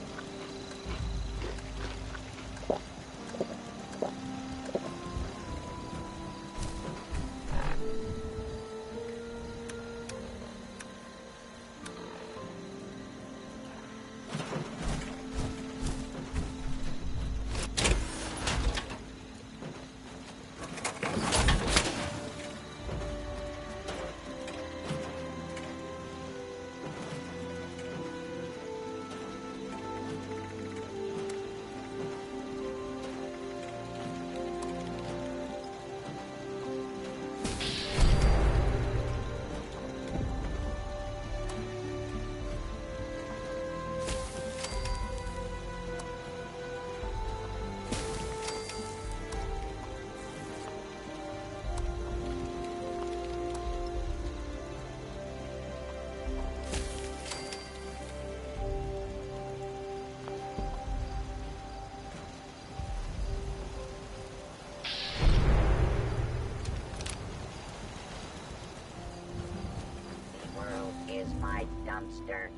[SPEAKER 1] The world is my dumpster.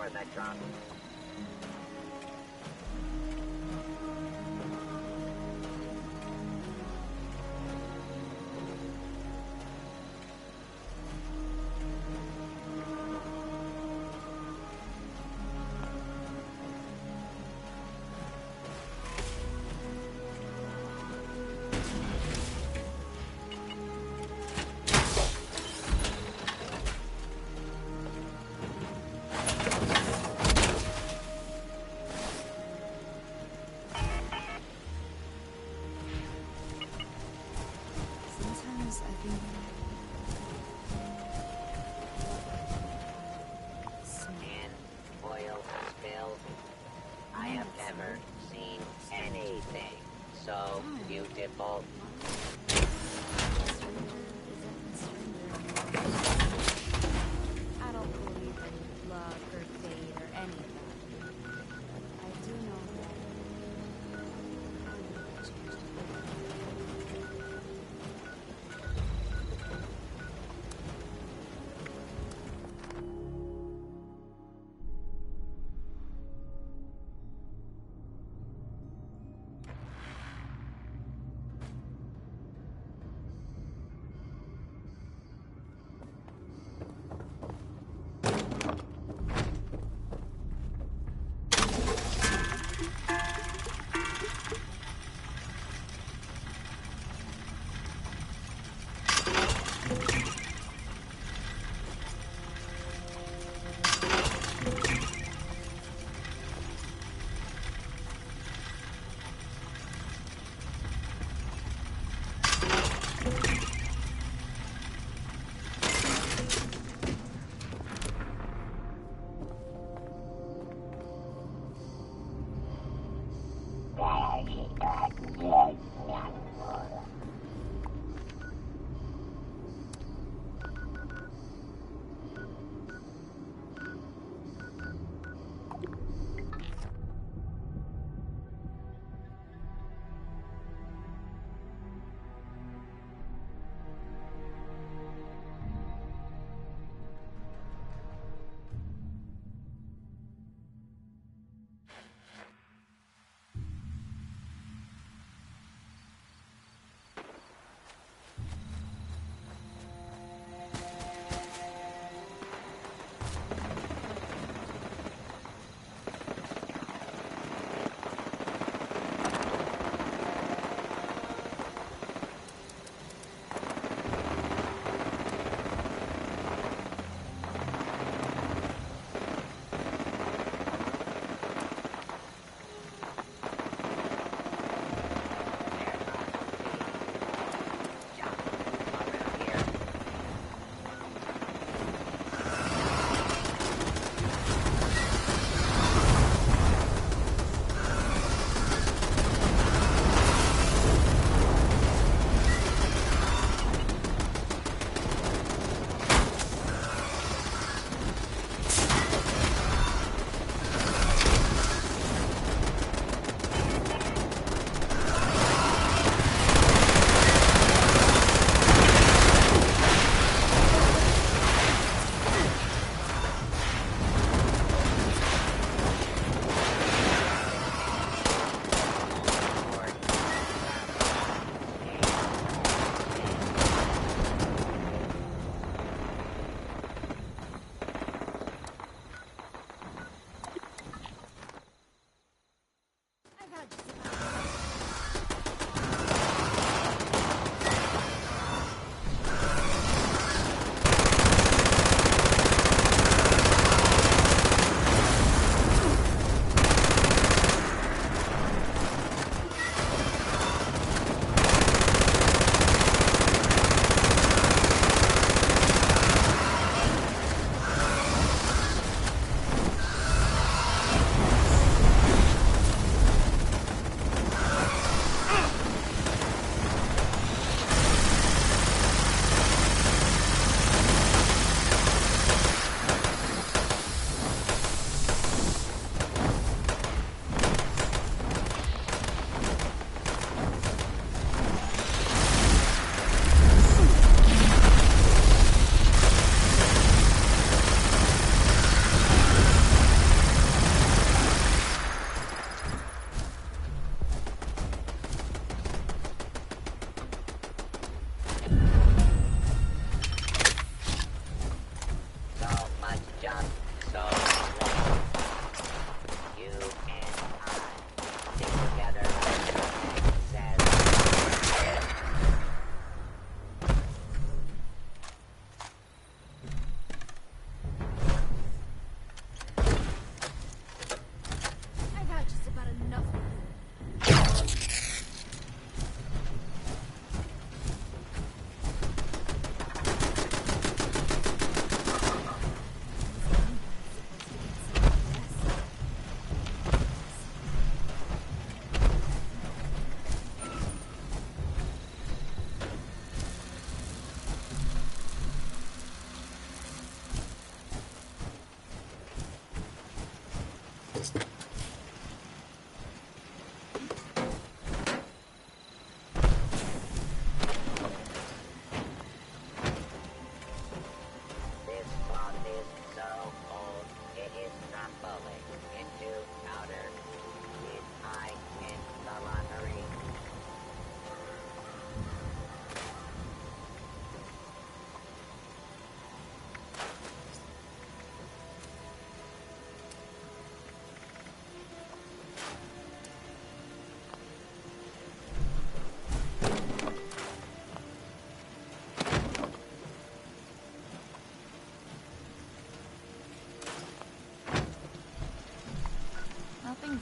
[SPEAKER 1] for the drop.
[SPEAKER 2] Sometimes I think
[SPEAKER 1] And oil spilled. I have never seen anything so beautiful.
[SPEAKER 2] I don't believe in luck or fate or any of that. I do know that I need to change the way.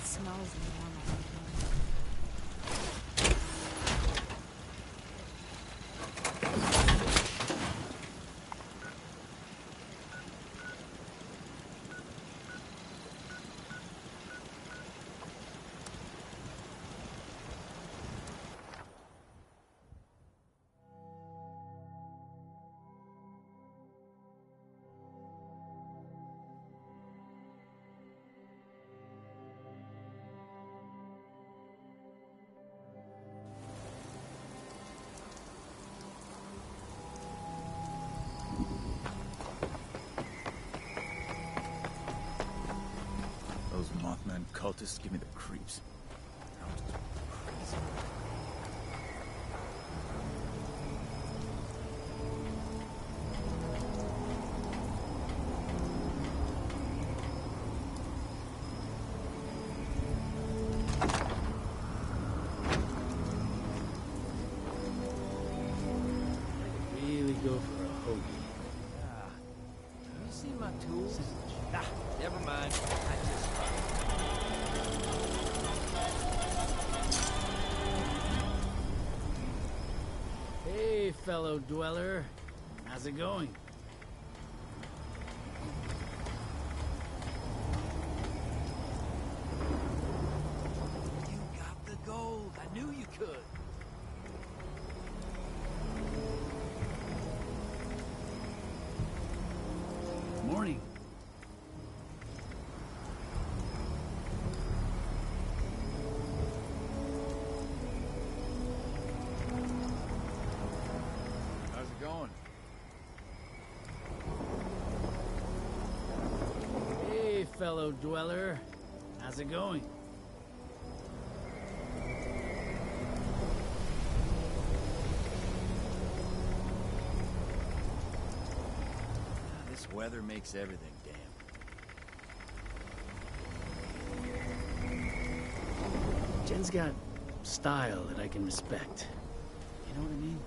[SPEAKER 2] smells normal.
[SPEAKER 10] Those Mothman cultists give me the creeps.
[SPEAKER 21] Really go for a hoagie.
[SPEAKER 20] You see my tools? Nah, never mind. I just
[SPEAKER 21] Hey, fellow dweller. How's it going?
[SPEAKER 16] You got the gold. I knew you could.
[SPEAKER 21] Morning.
[SPEAKER 22] How's it going?
[SPEAKER 21] Hey, fellow dweller. How's it going?
[SPEAKER 22] This weather makes everything damp.
[SPEAKER 21] Jen's got style that I can respect. You know what I mean?